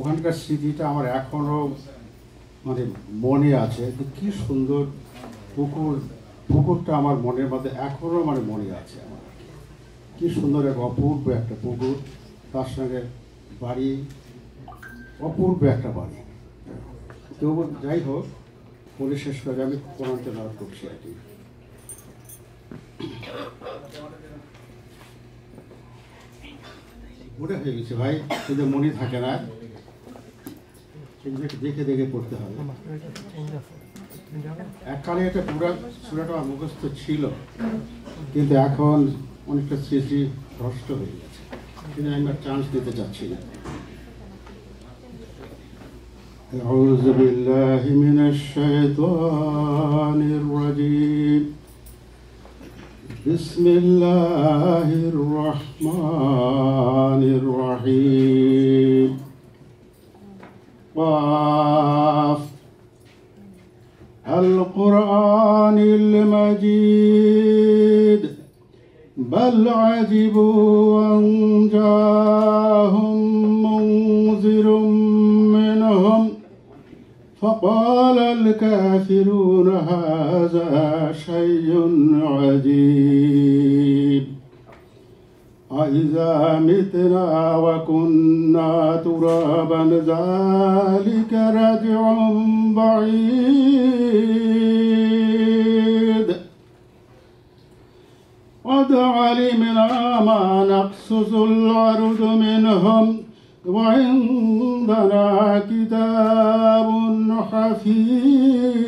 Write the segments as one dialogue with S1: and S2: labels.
S1: ওখানকার স্মৃতিটা আমার এখনো মানে মনে আছে। কি সুন্দর পুকুরটা আমার মনের মধ্যে এখনো মানে মনে আছে আমার। কি সুন্দর এক অপূর্ব একটা পুকুর, তার সঙ্গে বাড়ি, অপূর্ব একটা বাড়ি। তো যাই হোক, বলে শেষ করে আমি কোরআন তেলাওয়াত করছি আর কি। মনে হয়ে গেছে ভাই, শুধু মনে থাকে না, দেখে দেখে পড়তে হবে। এককালে এটা পুরো সুরাটা আমার মুখস্থ ছিল, কিন্তু এখন অনেকটা স্মৃতি ভ্রষ্ট হয়ে গেছে, কিন্তু আমি আর চান্স দিতে চাচ্ছি না। أعوذ بالله من الشيطان الرجيم. بسم الله الرحمن الرحيم. قاف القرآن المجيد بل عجبوا أن جاءهم منذر منهم فقال الكافرون هذا شيء عجيب أإذا متنا وكنا ترابا ذلك رجع بعيد قد علمنا ما نقصص الأرض منهم وعندنا كتاب حفيظ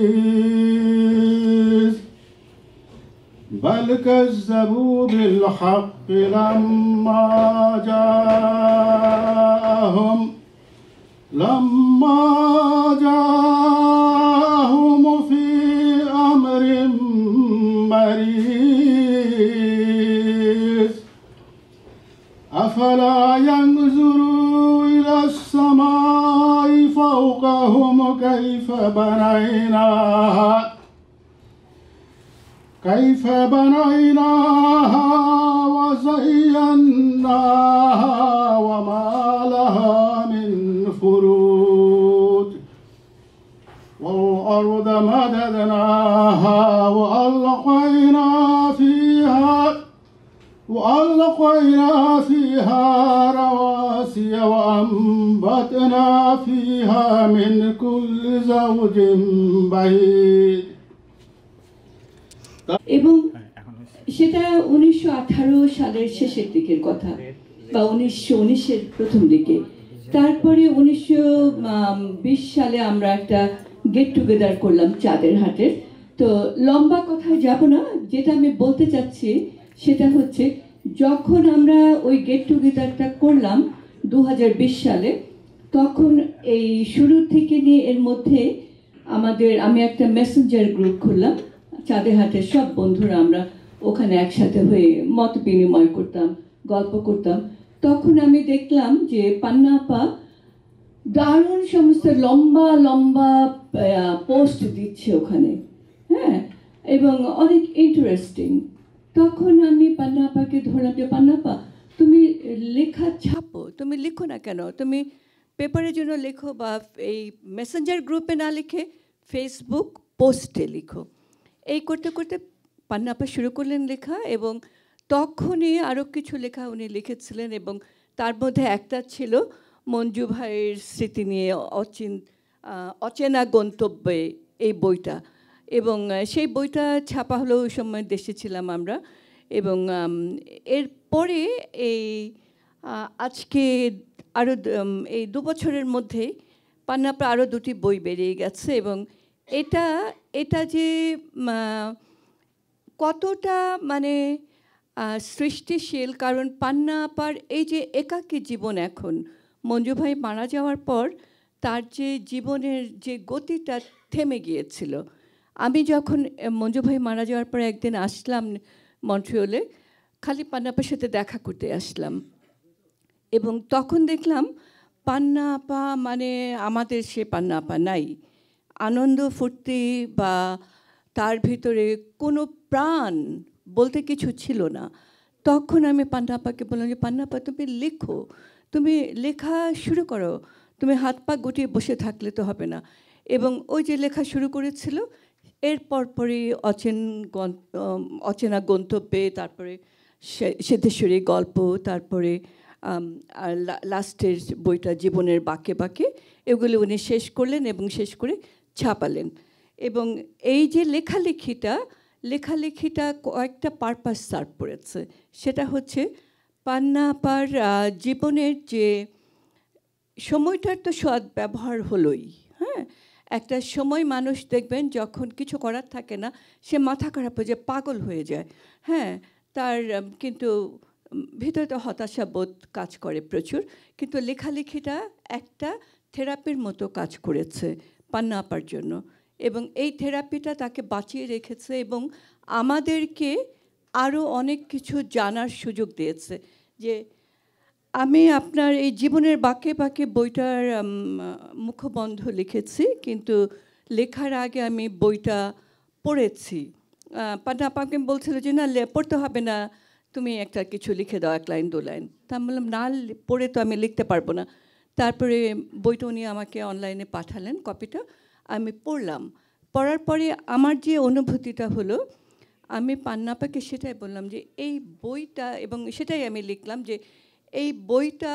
S1: بل كذبوا بالحق لما جاءهم في أمر مريض أفلا ينظروا إلى السماء فوقهم كيف بنيناها وزيناها وما لها من فروج والأرض مددناها وألقينا فيها رواسي وأنبتنا فيها من كل زوج بهيج
S2: এবং সেটা 1918 সালের শেষের দিকের কথা বা 1919-এর প্রথম দিকে। তারপরে 1920 সালে আমরা একটা গেট টুগেদার করলাম চাঁদের হাটের। তো লম্বা কথায় যাব না, যেটা আমি বলতে চাচ্ছি সেটা হচ্ছে, যখন আমরা ওই গেট টুগেদারটা করলাম 2020 সালে, তখন এই শুরু থেকে নিয়ে এর মধ্যে আমি একটা মেসেঞ্জার গ্রুপ খুললাম। চাঁদের হাটের সব বন্ধুরা আমরা ওখানে একসাথে হয়ে মত বিনিময় করতাম, গল্প করতাম। তখন আমি দেখলাম যে পান্না আপা দারুণ সমস্ত লম্বা লম্বা পোস্ট দিচ্ছে ওখানে, হ্যাঁ, এবং অনেক ইন্টারেস্টিং। তখন আমি পান্না আপাকে ধরলাম যে পান্না আপা, তুমি লেখা ছাপো, তুমি লিখো না কেন? তুমি পেপারের জন্য লেখো, বা এই মেসেঞ্জার গ্রুপে না লিখে ফেসবুক পোস্টে লিখো। এই করতে করতে পান্না আপা শুরু করলেন লেখা, এবং তখনই আরও কিছু লেখা উনি লিখেছিলেন, এবং তার মধ্যে একটা ছিল মঞ্জু ভাইয়ের স্মৃতি নিয়ে অচেনা গন্তব্যে, এই বইটা। এবং সেই বইটা ছাপা হলো, ওই সময় দেশে ছিলাম আমরা। এবং এরপরে এই আজকে আরও এই 2 বছরের মধ্যে পান্না আপা আরও 2টি বই বেরিয়ে গেছে। এবং এটা যে কতটা মানে সৃষ্টিশীল, কারণ পান্না আপার এই যে একাকী জীবন, এখন মঞ্জু ভাই মারা যাওয়ার পর তার যে জীবনের যে গতিটা থেমে গিয়েছিল। আমি যখন মঞ্জু ভাই মারা যাওয়ার পর একদিন আসলাম মন্ট্রিয়লে, খালি পান্না আপার সাথে দেখা করতে আসলাম, এবং তখন দেখলাম পান্না আপা মানে আমাদের সে পান্না আপা নাই। আনন্দ ফুর্তি বা তার ভিতরে কোনো প্রাণ বলতে কিছু ছিল না। তখন আমি পান্না আপাকে বললাম যে পান্না আপা, তুমি লেখো, তুমি লেখা শুরু করো, তুমি হাত পা গুটিয়ে বসে থাকলে তো হবে না। এবং ওই যে লেখা শুরু করেছিল, এর পরপরই অচেনা গন্তব্যে, তারপরে সিদ্ধেশ্বরী গল্প, তারপরে আর লাস্টের বইটা জীবনের বাঁকে বাঁকে, এগুলো উনি শেষ করলেন এবং শেষ করে ছাপালেন। এবং এই যে লেখালেখিটা কয়েকটা পারপাস সার্ভ করেছে। সেটা হচ্ছে পান্না আপার জীবনের যে সময়টার তো সদ্ব্যবহার হলোই। হ্যাঁ, একটা সময় মানুষ দেখবেন যখন কিছু করার থাকে না, সে মাথা খারাপ হয়ে যায়, পাগল হয়ে যায়। হ্যাঁ, তার কিন্তু ভিতরে তো হতাশা বোধ কাজ করে প্রচুর, কিন্তু লেখালেখিটা একটা থেরাপির মতো কাজ করেছে পান্না আপার জন্য। এবং এই থেরাপিটা তাকে বাঁচিয়ে রেখেছে এবং আমাদেরকে আরও অনেক কিছু জানার সুযোগ দিয়েছে। যে আমি আপনার এই জীবনের বাঁকে বাঁকে বইটার মুখবন্ধ লিখেছি, কিন্তু লেখার আগে আমি বইটা পড়েছি। পান্না আপাকে বলছিল যে না, পড়তে হবে না, তুমি একটা কিছু লিখে দাও, 1 লাইন 2 লাইন। তা আমি বললাম না, পড়ে তো আমি লিখতে পারবো না। তারপরে বইটা উনি আমাকে অনলাইনে পাঠালেন, কপিটা আমি পড়লাম। পড়ার পরে আমার যে অনুভূতিটা হলো, আমি পান্না আপাকে সেটাই বললাম যে এই বইটা, এবং সেটাই আমি লিখলাম যে এই বইটা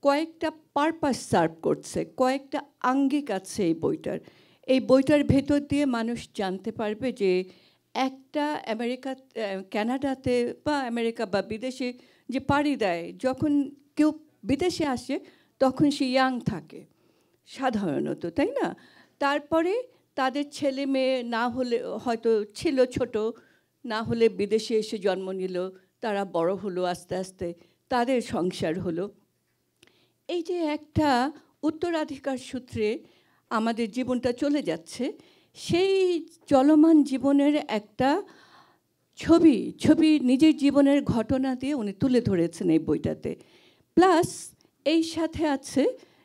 S2: কয়েকটা পারপাস সার্ভ করছে, কয়েকটা আঙ্গিক আছে এই বইটার। এই বইটার ভেতর দিয়ে মানুষ জানতে পারবে যে একটা কানাডাতে বা আমেরিকা বা বিদেশে যে পাড়ি দেয়, যখন কেউ বিদেশে আসে তখন সে ইয়াং থাকে সাধারণত, তাই না? তারপরে তাদের ছেলে মেয়ে না হলে, হয়তো ছিল ছোট, না হলে বিদেশে এসে জন্ম নিল, তারা বড় হলো, আস্তে আস্তে তাদের সংসার হলো। এই যে একটা উত্তরাধিকার সূত্রে আমাদের জীবনটা চলে যাচ্ছে, সেই চলমান জীবনের একটা ছবি নিজের জীবনের ঘটনা দিয়ে উনি তুলে ধরেছেন এই বইটাতে। প্লাস এই সাথে আছে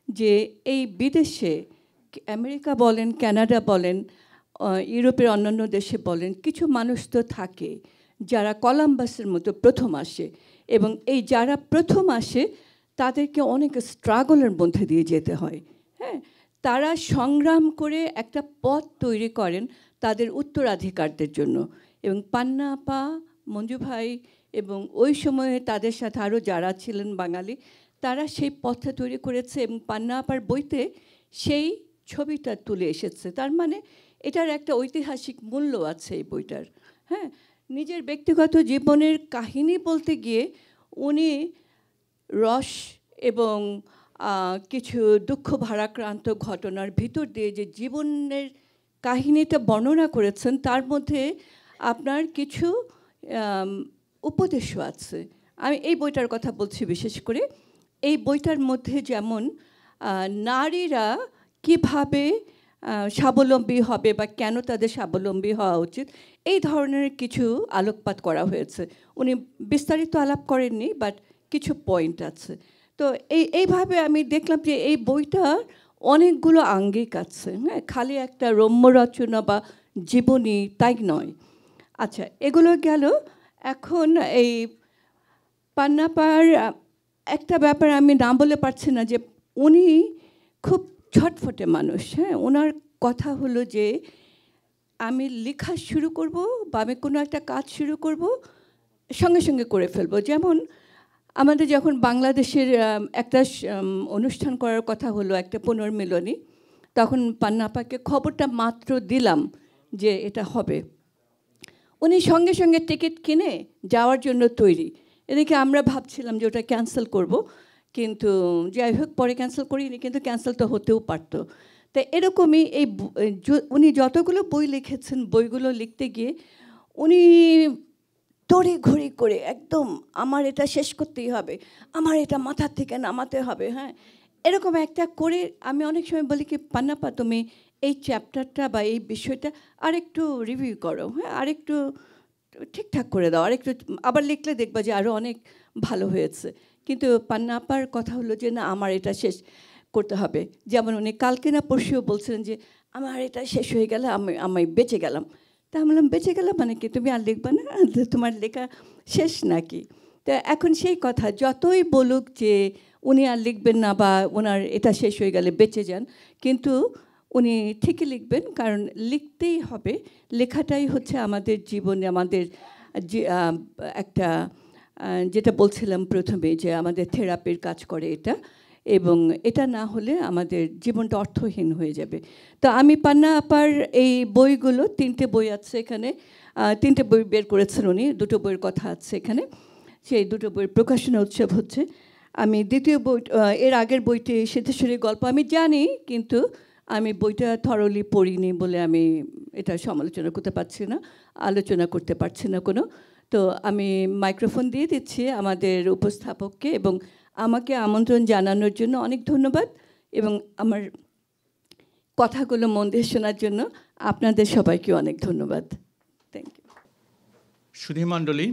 S2: যে এই বিদেশে, আমেরিকা বলেন, কানাডা বলেন, ইউরোপের অন্যান্য দেশে বলেন, কিছু মানুষ তো থাকে যারা কলাম্বাসের মতো প্রথম আসে, এবং এই যারা প্রথম আসে তাদেরকে অনেক স্ট্রাগলের মধ্যে দিয়ে যেতে হয়। হ্যাঁ, তারা সংগ্রাম করে একটা পথ তৈরি করেন তাদের উত্তরাধিকারদের জন্য। এবং পান্না আপা, মঞ্জু ভাই এবং ওই সময়ে তাদের সাথে আরও যারা ছিলেন বাঙালি, তারা সেই পথটা তৈরি করেছে এবং পান্না আপার বইতে সেই ছবিটা তুলে এসেছে। তার মানে এটার একটা ঐতিহাসিক মূল্য আছে এই বইটার। হ্যাঁ, নিজের ব্যক্তিগত জীবনের কাহিনী বলতে গিয়ে উনি রস এবং কিছু দুঃখ ভারাক্রান্ত ঘটনার ভিতর দিয়ে যে জীবনের কাহিনীটা বর্ণনা করেছেন, তার মধ্যে আপনার কিছু উপদেশও আছে। আমি এই বইটার কথা বলছি বিশেষ করে। এই বইটার মধ্যে যেমন নারীরা কিভাবে স্বাবলম্বী হবে বা কেন তাদের স্বাবলম্বী হওয়া উচিত, এই ধরনের কিছু আলোকপাত করা হয়েছে। উনি বিস্তারিত আলাপ করেননি, বাট কিছু পয়েন্ট আছে। তো এইভাবে আমি দেখলাম যে এই বইটার অনেকগুলো আঙ্গিক আছে। হ্যাঁ, খালি একটা রম্য রচনা বা জীবনী তাই নয়। আচ্ছা, এগুলো গেল। এখন এই পান্না আপার একটা ব্যাপার আমি না বলে পারছি না, যে উনি খুব ছটফটে মানুষ। হ্যাঁ, ওনার কথা হলো যে আমি লেখা শুরু করব বা আমি কোনো একটা কাজ শুরু করব, সঙ্গে সঙ্গে করে ফেলবো। যেমন আমাদের যখন বাংলাদেশের একটা অনুষ্ঠান করার কথা হলো, একটা পুনর্মিলনী, তখন পান্না আপাকে খবরটা মাত্র দিলাম যে এটা হবে, উনি সঙ্গে সঙ্গে টিকিট কিনে যাওয়ার জন্য তৈরি। এদিকে আমরা ভাবছিলাম যে ওটা ক্যান্সেল করব, কিন্তু যাই হোক পরে ক্যান্সেল করিনি, কিন্তু ক্যান্সেল তো হতেও পারত। তাই এরকমই উনি যতগুলো বই লিখেছেন, বইগুলো লিখতে গিয়ে উনি তড়ি ঘড়ি করে একদম আমার এটা শেষ করতেই হবে, আমার এটা মাথার থেকে নামাতে হবে। হ্যাঁ, এরকম একটা করে আমি অনেক সময় বলি কি, পান্না আপা তুমি এই চ্যাপ্টারটা বা এই বিষয়টা আরেকটু রিভিউ করো, হ্যাঁ, আরেকটু ঠিকঠাক করে দাও, আরেকটু আবার লিখলে দেখবা যে আরও অনেক ভালো হয়েছে। কিন্তু পান্না আপার কথা হলো যে না, আমার এটা শেষ করতে হবে। যেমন উনি কালকে না পরশুও বলছিলেন যে আমার এটা শেষ হয়ে গেলে আমি বেঁচে গেলাম। তা আমি বললাম বেঁচে গেলাম মানে কি, তুমি আর লিখবা না, তোমার লেখা শেষ নাকি? তা এখন সেই কথা যতই বলুক যে উনি আর লিখবেন না বা ওনার এটা শেষ হয়ে গেলে বেঁচে যান, কিন্তু উনি ঠিকই লিখবেন, কারণ লিখতেই হবে। লেখাটাই হচ্ছে আমাদের জীবনে আমাদের যে একটা যেটা বলছিলাম প্রথমে, যে আমাদের থেরাপির কাজ করে এটা, এবং এটা না হলে আমাদের জীবনটা অর্থহীন হয়ে যাবে। তো আমি পান্না আপার এই বইগুলো, 3টে বই আছে এখানে, 3টে বই বের করেছেন উনি, 2টো বইয়ের কথা আছে এখানে, সেই 2টো বইয়ের প্রকাশনা উৎসব হচ্ছে। আমি দ্বিতীয় বই, এর আগের বইটি সিদ্ধেশ্বরীর গল্প আমি জানি, কিন্তু আমি বইটা থরলি পড়িনি বলে আমি এটা সমালোচনা করতে পারছি না, আলোচনা করতে পারছি না কোনো। তো আমি মাইক্রোফোন দিয়ে দিচ্ছি আমাদের উপস্থাপককে, এবং আমাকে আমন্ত্রণ জানানোর জন্য অনেক ধন্যবাদ, এবং আমার কথাগুলো মন দিয়ে শোনার জন্য আপনাদের সবাইকে অনেক ধন্যবাদ। Thank you.
S3: সুধীমণ্ডলী,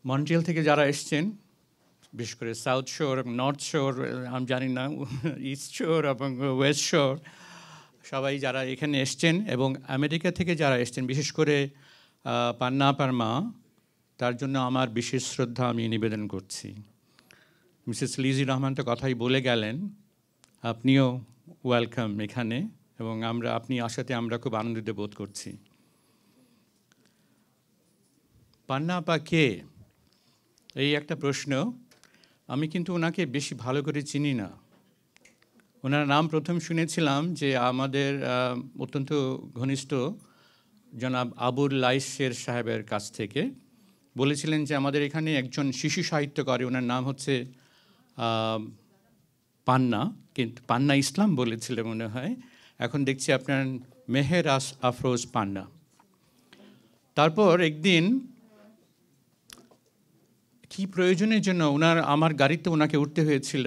S3: মন্ট্রিয়াল থেকে যারা এসছেন, বিশেষ করে সাউথ শোর, নর্থ শোর, আমি জানি না ইস্ট শোর এবং ওয়েস্ট শোর, সবাই যারা এখানে এসছেন, এবং আমেরিকা থেকে যারা এসছেন, বিশেষ করে পান্না আপার মা, তার জন্য আমার বিশেষ শ্রদ্ধা আমি নিবেদন করছি। মিসেস লিজি রহমান তো কথাই বলে গেলেন, আপনিও ওয়েলকাম এখানে, এবং আপনি আসাতে আমরা খুব আনন্দিত বোধ করছি। পান্না আপা কে, এই একটা প্রশ্ন। আমি কিন্তু ওনাকে বেশি ভালো করে চিনি না। ওনার নাম প্রথম শুনেছিলাম যে আমাদের অত্যন্ত ঘনিষ্ঠ জনাব আবুল লাইসের সাহেবের কাছ থেকে। বলেছিলেন যে আমাদের এখানে একজন শিশু সাহিত্যকার, ওনার নাম হচ্ছে পান্না, কিন্তু পান্না ইসলাম বলেছিলেন মনে হয়। এখন দেখছি আপনার মেহের আফরোজ পান্না। তারপর একদিন কি প্রয়োজনের জন্য আমার গাড়িতে ওনাকে উঠতে হয়েছিল,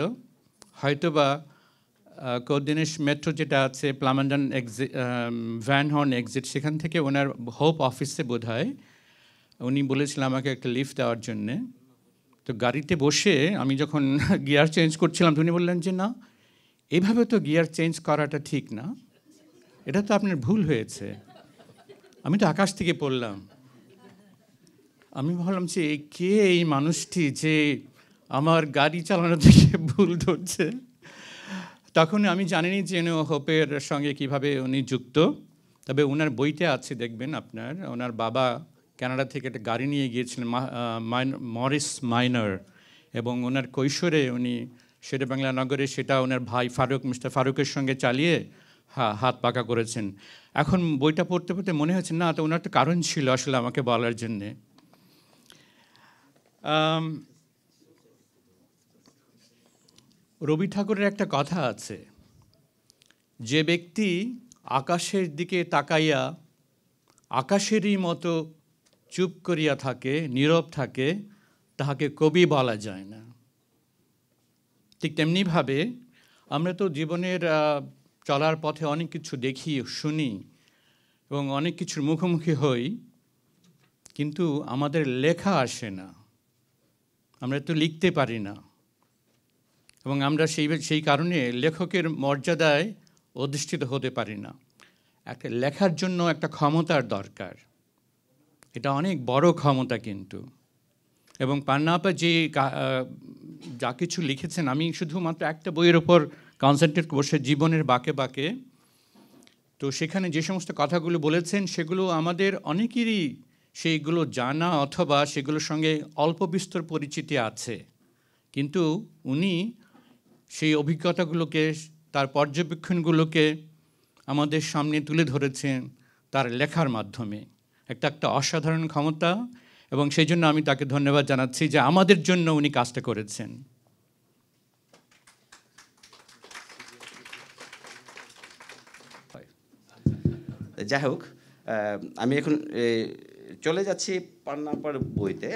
S3: হয়তোবা কোদিনেশ মেট্রো যেটা আছে প্লামান্ডন ভ্যান হর্ন এক্সিট, সেখান থেকে ওনার হোপ অফিসে বোধহয় উনি বলেছিলেন আমাকে একটা লিফট দেওয়ার জন্যে। তো গাড়িতে বসে আমি যখন গিয়ার চেঞ্জ করছিলাম, উনি বললেন যে না, এইভাবে তো গিয়ার চেঞ্জ করাটা ঠিক না, এটা তো আপনার ভুল হয়েছে। আমি তো আকাশ থেকে পড়লাম। আমি ভাবলাম যে কে এই মানুষটি যে আমার গাড়ি চালানো থেকে ভুল ধরছে। তখন আমি জানিনি যে হোপের সঙ্গে কিভাবে উনি যুক্ত। তবে ওনার বইতে আছে, দেখবেন আপনার, ওনার বাবা কানাডা থেকে একটা গাড়ি নিয়ে গিয়েছিলেন, মরিস মাইনার, এবং ওনার কৈশোরে উনি শেরেবাংলা নগরে সেটা ওনার ভাই মিস্টার ফারুকের সঙ্গে চালিয়ে হাত পাকা করেছেন। এখন বইটা পড়তে পড়তে মনে হচ্ছে না, তো ওনার একটা কারণ ছিল আসলে আমাকে বলার জন্যে। রবি ঠাকুরের একটা কথা আছে, যে ব্যক্তি আকাশের দিকে তাকাইয়া আকাশেরই মতো চুপ করিয়া থাকে, নীরব থাকে, তাহাকে কবি বলা যায় না। ঠিক তেমনিভাবে আমরা তো জীবনের চলার পথে অনেক কিছু দেখি, শুনি এবং অনেক কিছুর মুখোমুখি হই, কিন্তু আমাদের লেখা আসে না, আমরা তো লিখতে পারি না, এবং আমরা সেই কারণে লেখকের মর্যাদায় অধিষ্ঠিত হতে পারি না। একটা লেখার জন্য একটা ক্ষমতার দরকার, এটা অনেক বড় ক্ষমতা কিন্তু। এবং পান্না আপা যে যা কিছু লিখেছেন, আমি শুধুমাত্র একটা বইয়ের ওপর কনসেন্ট্রেট করছি, জীবনের বাঁকে বাঁকে। তো সেখানে যে সমস্ত কথাগুলো বলেছেন, সেগুলো আমাদের অনেকেরই সেইগুলো জানা অথবা সেগুলোর সঙ্গে অল্প বিস্তর পরিচিতি আছে, কিন্তু উনি সেই অভিজ্ঞতাগুলোকে, তার পর্যবেক্ষণগুলোকে আমাদের সামনে তুলে ধরেছেন তার লেখার মাধ্যমে। একটা অসাধারণ ক্ষমতা, এবং সেই জন্য আমি তাকে ধন্যবাদ জানাচ্ছি যে আমাদের জন্য উনি কাজটা করেছেন।
S4: যাই হোক, আমি এখন চলে যাচ্ছি পান্না আপার বইতে।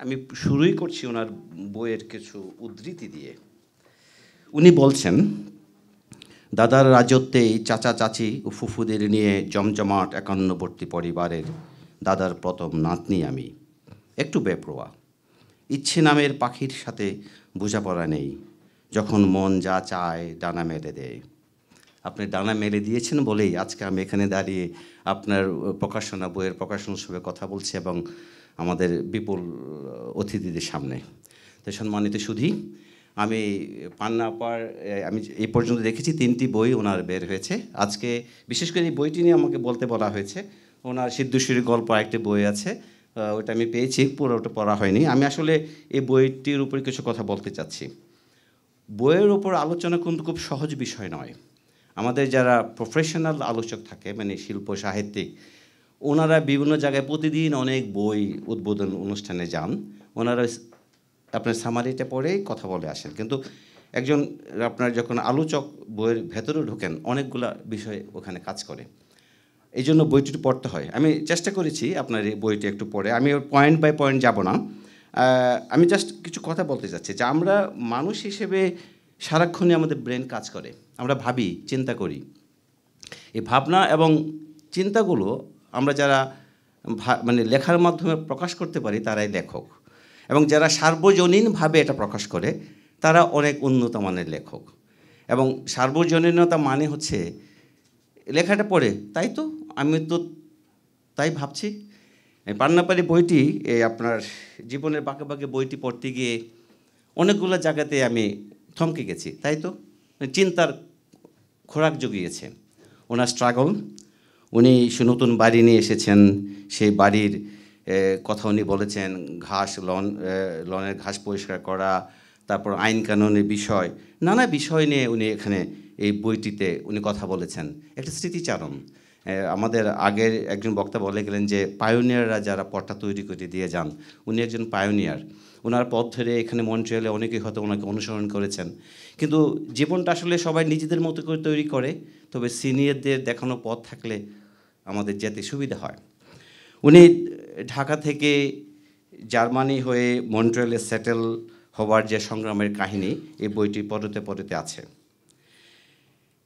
S4: আমি শুরুই করছি ওনার বইয়ের কিছু উদ্ধৃতি দিয়ে। উনি বলছেন, দাদার রাজত্বেই চাচা চাচি ও ফুফুদের নিয়ে জমজমাট 51বর্তী পরিবারের দাদার প্রথম নাতনি আমি। একটু বেপরোয়া, ইচ্ছে নামের পাখির সাথে বোঝাপড়া নেই, যখন মন যা চায় ডানা মেলে দেয়। আপনি ডানা মেলে দিয়েছেন বলেই আজকে আমি এখানে দাঁড়িয়ে আপনার বইয়ের প্রকাশনা উৎসবে কথা বলছি, এবং আমাদের বিপুল অতিথিদের সামনে। তো সম্মানিত সুধী, আমি পান্না আপার আমি এই পর্যন্ত দেখেছি 3টি বই ওনার বের হয়েছে। আজকে বিশেষ করে এই বইটি নিয়ে আমাকে বলতে বলা হয়েছে। ওনার সিদ্ধেশ্বরী গল্প একটি বই আছে, ওটা আমি পেয়েছি, পুরোটা পড়া হয়নি। আমি আসলে এই বইটির উপরে কিছু কথা বলতে চাচ্ছি। বইয়ের ওপর আলোচনা কিন্তু খুব সহজ বিষয় নয়। আমাদের যারা প্রফেশনাল আলোচক থাকে, মানে শিল্প সাহিত্যিক, ওনারা বিভিন্ন জায়গায় প্রতিদিন অনেক বই উদ্বোধন অনুষ্ঠানে যান, ওনারা আপনার সামারিটা পড়েই কথা বলে আসেন। কিন্তু একজন আপনার যখন আলোচক বইয়ের ভেতরে ঢোকেন, অনেকগুলা বিষয় ওখানে কাজ করে, এই জন্য বইটি পড়তে হয়। আমি চেষ্টা করেছি আপনার এই বইটি একটু পড়ে, আমি পয়েন্ট বাই পয়েন্ট যাব না, আমি জাস্ট কিছু কথা বলতে চাচ্ছি যে আমরা মানুষ হিসেবে সারাক্ষণই আমাদের ব্রেন কাজ করে, আমরা ভাবি, চিন্তা করি। এই ভাবনা এবং চিন্তাগুলো আমরা যারা মানে লেখার মাধ্যমে প্রকাশ করতে পারি তারাই লেখক, এবং যারা সার্বজনীনভাবে এটা প্রকাশ করে তারা অনেক উন্নত মানের লেখক। এবং সার্বজনীনতা মানে হচ্ছে লেখাটা পড়ে তাই তো আমি তো তাই ভাবছি। পান্নাপাড়ি বইটি আপনার জীবনের বাঁকে বাঁকে বইটি পড়তে গিয়ে অনেকগুলো জায়গাতে আমি থমকে গেছি, তাই তো চিন্তার খোরাক জুগিয়েছে। ওনার স্ট্রাগল, উনি নতুন বাড়ি নিয়ে এসেছেন, সেই বাড়ির কথা উনি বলেছেন, লনের ঘাস পরিষ্কার করা, তারপর আইন কানুনের বিষয়, নানা বিষয় নিয়ে উনি এখানে এই বইটিতে উনি কথা বলেছেন। একটা স্মৃতিচারণ। আমাদের আগের একজন বক্তা বলে গেলেন যে পায়োনিয়াররা যারা পটটা তৈরি করে দিয়ে যান, উনি একজন পায়োনিয়ার। ওনার পথ ধরে এখানে মন্ট্রিয়ালে অনেকেই হয়তো ওনাকে অনুসরণ করেছেন। কিন্তু জীবনটা আসলে সবাই নিজেদের মতো করে তৈরি করে, তবে সিনিয়রদের দেখানো পথ থাকলে আমাদের যেতে সুবিধা হয়। উনি ঢাকা থেকে জার্মানি হয়ে মন্ট্রিয়ালে সেটেল হওয়ার যে সংগ্রামের কাহিনী এই বইটি পড়তে পড়তে আছে,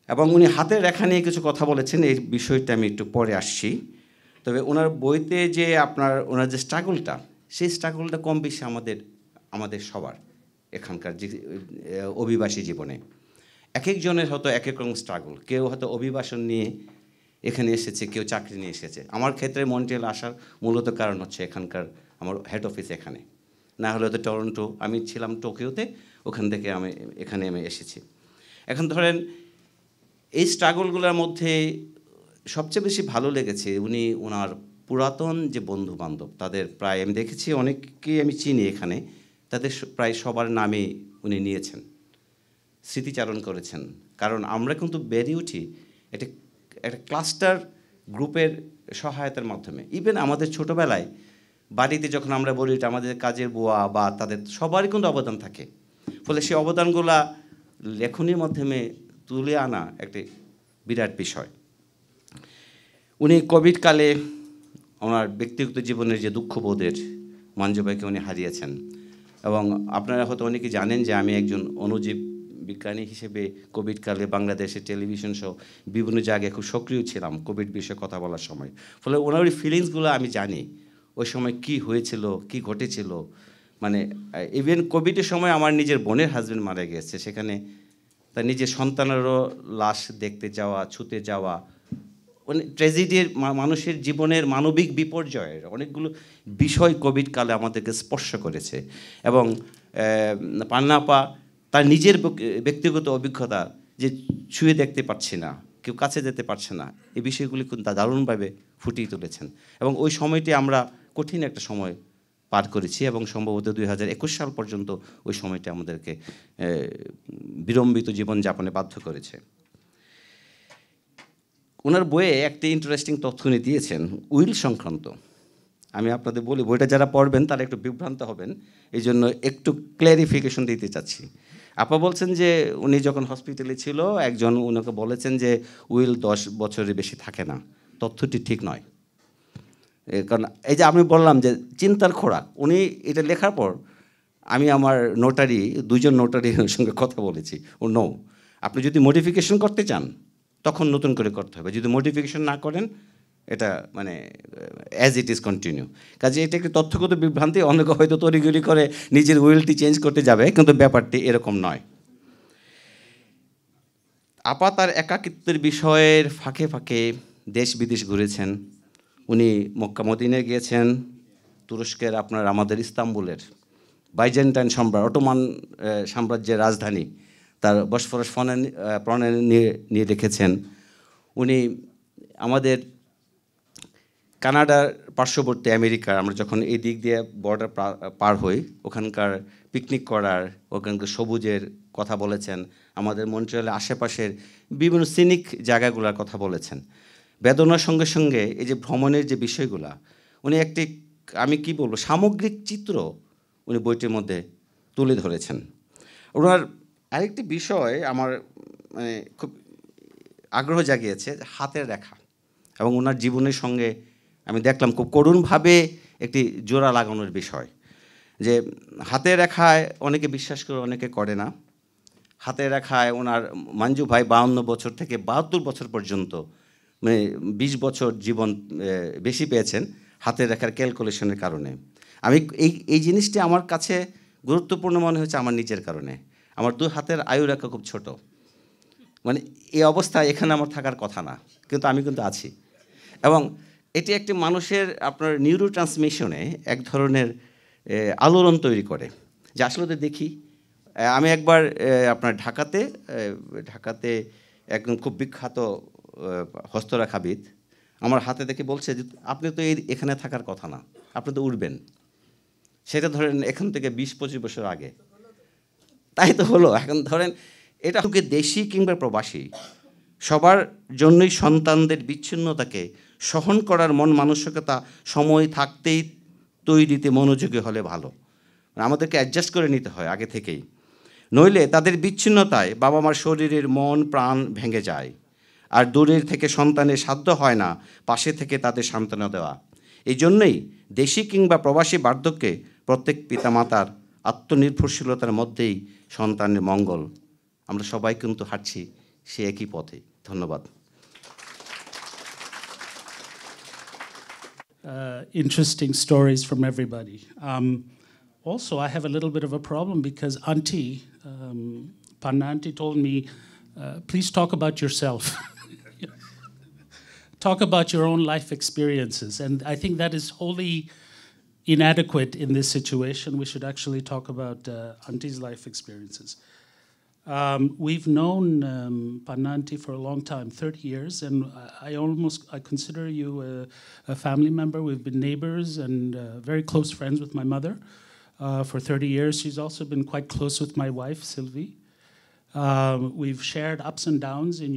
S4: এবং উনি হাতের রেখা নিয়ে কিছু কথা বলেছেন, এই বিষয়টা আমি একটু পরে আসছি। তবে ওনার বইতে যে ওনার যে স্ট্রাগলটা, সেই স্ট্রাগলটা কম বেশি আমাদের সবার এখানকার যে অভিবাসী জীবনে এক একজনের হয়তো এক এক রকম স্ট্রাগল। কেউ হয়তো অভিবাসন নিয়ে এখানে এসেছে, কেউ চাকরি নিয়ে এসেছে। আমার ক্ষেত্রে মন্ট্রিয়াল আসার মূলত কারণ হচ্ছে এখানকার আমার হেড অফিস এখানে, না হলে হয়তো টরন্টো, আমি ছিলাম টোকিওতে, ওখান থেকে এখানে আমি এসেছি। এখন ধরেন এই স্ট্রাগলগুলোর মধ্যে সবচেয়ে বেশি ভালো লেগেছে ওনার পুরাতন যে বন্ধু বান্ধব, তাদের প্রায় আমি দেখেছি অনেককেই আমি চিনি এখানে, তাদের প্রায় সবার নামে উনি নিয়েছেন, স্মৃতিচারণ করেছেন। কারণ আমরা কিন্তু বেরিয়ে উঠি একটা ক্লাস্টার গ্রুপের সহায়তার মাধ্যমে। ইভেন আমাদের ছোটোবেলায় বাড়িতে যখন আমরা বলি এটা আমাদের কাজের বুয়া বা তাদের সবারই কিন্তু অবদান থাকে, ফলে সেই অবদানগুলা লেখনীর মাধ্যমে তুলে আনা একটি বিরাট বিষয়। উনি কোভিডকালে ওনার ব্যক্তিগত জীবনের যে দুঃখবোধের মঞ্জুভাইকে উনি হারিয়েছেন, এবং আপনারা হয়তো অনেকে জানেন যে আমি একজন অণুজীব বিজ্ঞানী হিসেবে কোভিডকালে বাংলাদেশের টেলিভিশন শো বিভিন্ন জায়গায় খুব সক্রিয় ছিলাম কোভিড বিষয়ে কথা বলার সময়। ফলে ওনার ওই ফিলিংসগুলো আমি জানি, ওই সময় কি হয়েছিল, কি ঘটেছিল। মানে ইভেন কোভিডের সময় আমার নিজের বোনের হাজব্যান্ড মারা গিয়েছে, সেখানে তার নিজের সন্তানেরও লাশ দেখতে যাওয়া, ছুতে যাওয়া, ট্র্যাজেডির মানুষের জীবনের মানবিক বিপর্যয়ের অনেকগুলো বিষয় কোভিডকালে আমাদেরকে স্পর্শ করেছে। এবং পান্না আপা তার নিজের ব্যক্তিগত অভিজ্ঞতা, যে ছুঁয়ে দেখতে পাচ্ছি না, কেউ কাছে যেতে পারছে না, এই বিষয়গুলি কিন্তু দারুণভাবে ফুটিয়ে তুলেছেন। এবং ওই সময়টি আমরা কঠিন একটা সময় পার করেছি, এবং সম্ভবত 2021 সাল পর্যন্ত ওই সময়টা আমাদেরকে বিলম্বিত জীবনযাপনে বাধ্য করেছে। ওনার বইয়ে একটি ইন্টারেস্টিং তথ্য উনি দিয়েছেন উইল সংক্রান্ত। আমি আপনাদের বলি, বইটা যারা পড়বেন তারা একটু বিভ্রান্ত হবেন, এই জন্য একটু ক্ল্যারিফিকেশন দিতে চাচ্ছি। আপা বলছেন যে উনি যখন হসপিটালে ছিল একজন ওনাকে বলেছেন যে উইল 10 বছরের বেশি থাকে না। তথ্যটি ঠিক নয়, কারণ এই যে আমি বললাম যে চিন্তার খোরাক, উনি এটা লেখার পর আমি আমার নোটারি, 2জন নোটারির সঙ্গে কথা বলেছি, ও নো, আপনি যদি মডিফিকেশন করতে চান তখন নতুন করে করতে হবে, যদি মডিফিকেশন না করেন এটা মানে অ্যাজ ইট ইজ কন্টিনিউ। কাজে এটা একটি তথ্যগত বিভ্রান্তি, অনেকে হয়তো তড়িঘড়ি করে নিজের উইলটি চেঞ্জ করতে যাবে, কিন্তু ব্যাপারটি এরকম নয়। আপা তার একাকিত্বের বিষয়ের ফাঁকে ফাঁকে দেশ বিদেশ ঘুরেছেন। উনি মক্কা মদিনায় গিয়েছেন, তুরস্কের আমাদের ইস্তাম্বুলের বাইজেন্টাইন সম্রাট, অটোমান সাম্রাজ্যের রাজধানী, তার বসফরাস প্রণয় নিয়ে রেখেছেন। উনি আমাদের কানাডার পার্শ্ববর্তী আমেরিকার, আমরা যখন এই দিক দিয়ে বর্ডার পার হই, ওখানকার পিকনিক করার, ওখানকার সবুজের কথা বলেছেন। আমাদের মন্ট্রিয়ালের আশেপাশের বিভিন্ন সিনিক জায়গাগুলোর কথা বলেছেন। বেদনার সঙ্গে সঙ্গে এই যে ভ্রমণের যে বিষয়গুলা, উনি একটি, আমি কি বলবো, সামগ্রিক চিত্র উনি বইটির মধ্যে তুলে ধরেছেন। ওনার আরেকটি বিষয় আমার মানে খুব আগ্রহ জাগিয়েছে, হাতের রেখা, এবং ওনার জীবনের সঙ্গে আমি দেখলাম খুব করুণভাবে একটি জোড়া লাগানোর বিষয়, যে হাতের রেখায় অনেকে বিশ্বাস করে, অনেকে করে না। হাতের রেখায় ওনার মঞ্জু ভাই 52 বছর থেকে 72 বছর পর্যন্ত, মানে 20 বছর জীবন বেশি পেয়েছেন হাতের রেখার ক্যালকুলেশনের কারণে। আমি এই জিনিসটি আমার কাছে গুরুত্বপূর্ণ মনে হচ্ছে আমার নিজের কারণে। আমার 2 হাতের আয়ু রেখা খুব ছোট, মানে এই অবস্থায় এখানে আমার থাকার কথা না, কিন্তু আমি কিন্তু আছি। এবং এটি একটি মানুষের আপনার নিউরো ট্রান্সমিশনে এক ধরনের আলোড়ন তৈরি করে, যে আসলে তো দেখি। আমি একবার আপনার ঢাকাতে একদম খুব বিখ্যাত হস্তরেখাবিদ আমার হাতে দেখে বলছে যে আপনি তো এখানে থাকার কথা না, আপনি তো উড়বেন। সেটা ধরেন এখান থেকে 20-25 বছর আগে, তাই তো হলো। এখন ধরেন এটা দেশি কিংবা প্রবাসী, সবার জন্যই সন্তানদের বিচ্ছিন্নতাকে সহন করার মন মানসিকতা সময় থাকতেই তৈরিতে মনোযোগী হলে ভালো। আমাদেরকে অ্যাডজাস্ট করে নিতে হয় আগে থেকেই, নইলে তাদের বিচ্ছিন্নতায় বাবা মার শরীরের মন প্রাণ ভেঙে যায়। আর দূরের থেকে সন্তানের সাধ্য হয় না পাশে থেকে তাদের সান্ত্বনা দেওয়া। এই জন্যই দেশি কিংবা প্রবাসী বার্ধক্যে প্রত্যেক পিতামাতার আত্মনির্ভরশীলতার মধ্যেই সন্তানের মঙ্গল। আমরা সবাই কিন্তু হাঁটছি সে একই পথে। ধন্যবাদ।
S5: Interesting stories from everybody. Also, I have a little bit of a problem because Auntie, Panna Auntie told me, please talk about yourself. Talk about your own life experiences. And I think that is wholly inadequate in this situation. We should actually talk about Auntie's life experiences. We've known Panna Auntie for a long time, 30 years, and I consider you a family member. We've been neighbors and very close friends with my mother for 30 years. She's also been quite close with my wife, Sylvie. We've shared ups and downs in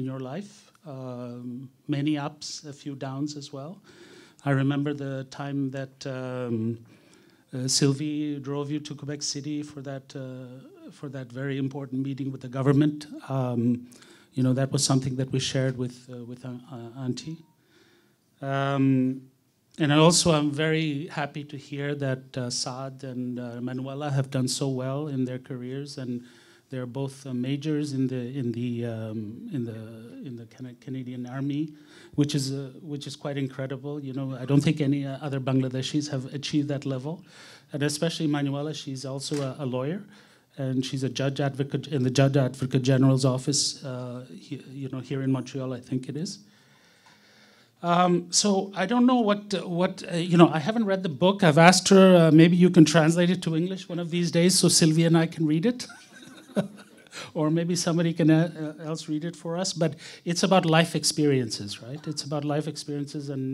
S5: your life, many ups, a few downs as well. I remember the time that Sylvie drove you to Quebec City for that very important meeting with the government. You know, that was something that we shared with Auntie. And also, I'm very happy to hear that Saad and Manuela have done so well in their careers, and they're both majors in the Canadian Army, which is quite incredible. You know, I don't think any other Bangladeshis have achieved that level, and especially Manuela. She's also a lawyer, and she's a judge advocate in the Judge Advocate General's office. Here in Montreal, I think it is. So I don't know what I haven't read the book. I've asked her, maybe you can translate it to English one of these days so Sylvie and I can read it. Or maybe somebody can else read it for us. But it's about life experiences, right? It's about life experiences, and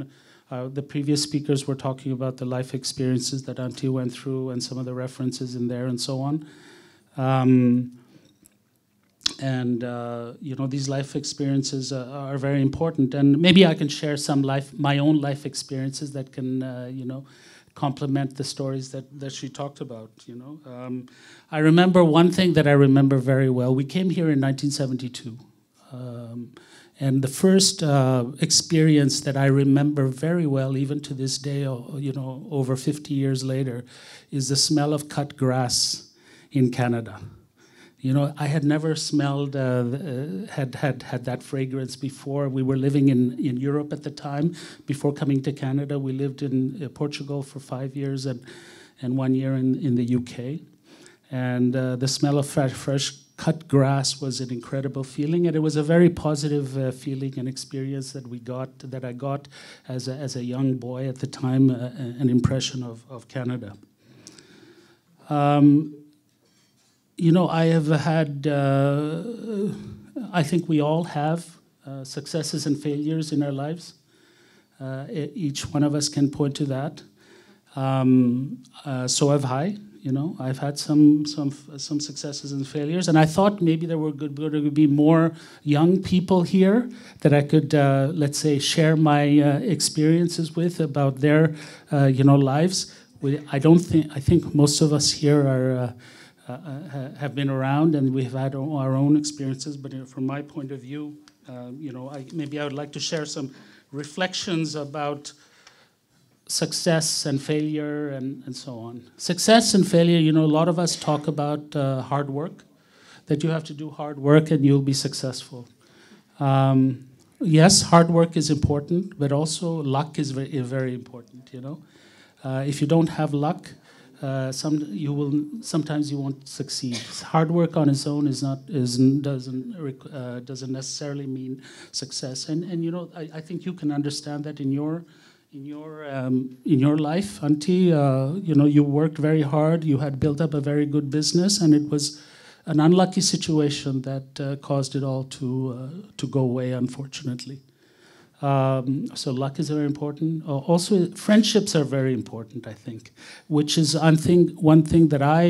S5: the previous speakers were talking about the life experiences that Auntie went through and some of the references in there and so on. These life experiences are very important, and maybe I can share my own life experiences that can, complement the stories that she talked about. I remember one thing that I remember very well. We came here in 1972, and the first experience that I remember very well, even to this day, over 50 years later, is the smell of cut grass in Canada. I had never smelled, had that fragrance before. We were living in Europe at the time. Before coming to Canada, we lived in Portugal for 5 years and 1 year in the UK. And the smell of fresh cut grass was an incredible feeling, and it was a very positive feeling and experience that I got as a young boy at the time, an impression of Canada. You know, I have had, I think we all have successes and failures in our lives. Each one of us can point to that. So have I. You know, I've had some successes and failures, and I thought maybe there were going to be more young people here that I could, let's say, share my experiences with about their, you know, lives. I think most of us here are have been around, and we've had our own experiences. But from my point of view, you know, maybe I would like to share some reflections about success and failure and so on. Success and failure, you know, a lot of us talk about hard work, that you have to do hard work and you'll be successful. Yes, hard work is important, but also luck is very important, you know. If you don't have luck, sometimes you won't succeed. Hard work on its own doesn't necessarily mean success. And you know, I think you can understand that in your life, Auntie. You know, you worked very hard. You had built up a very good business, and it was an unlucky situation that caused it all to go away, unfortunately. So luck is very important. Also, friendships are very important, I think, which is one thing that I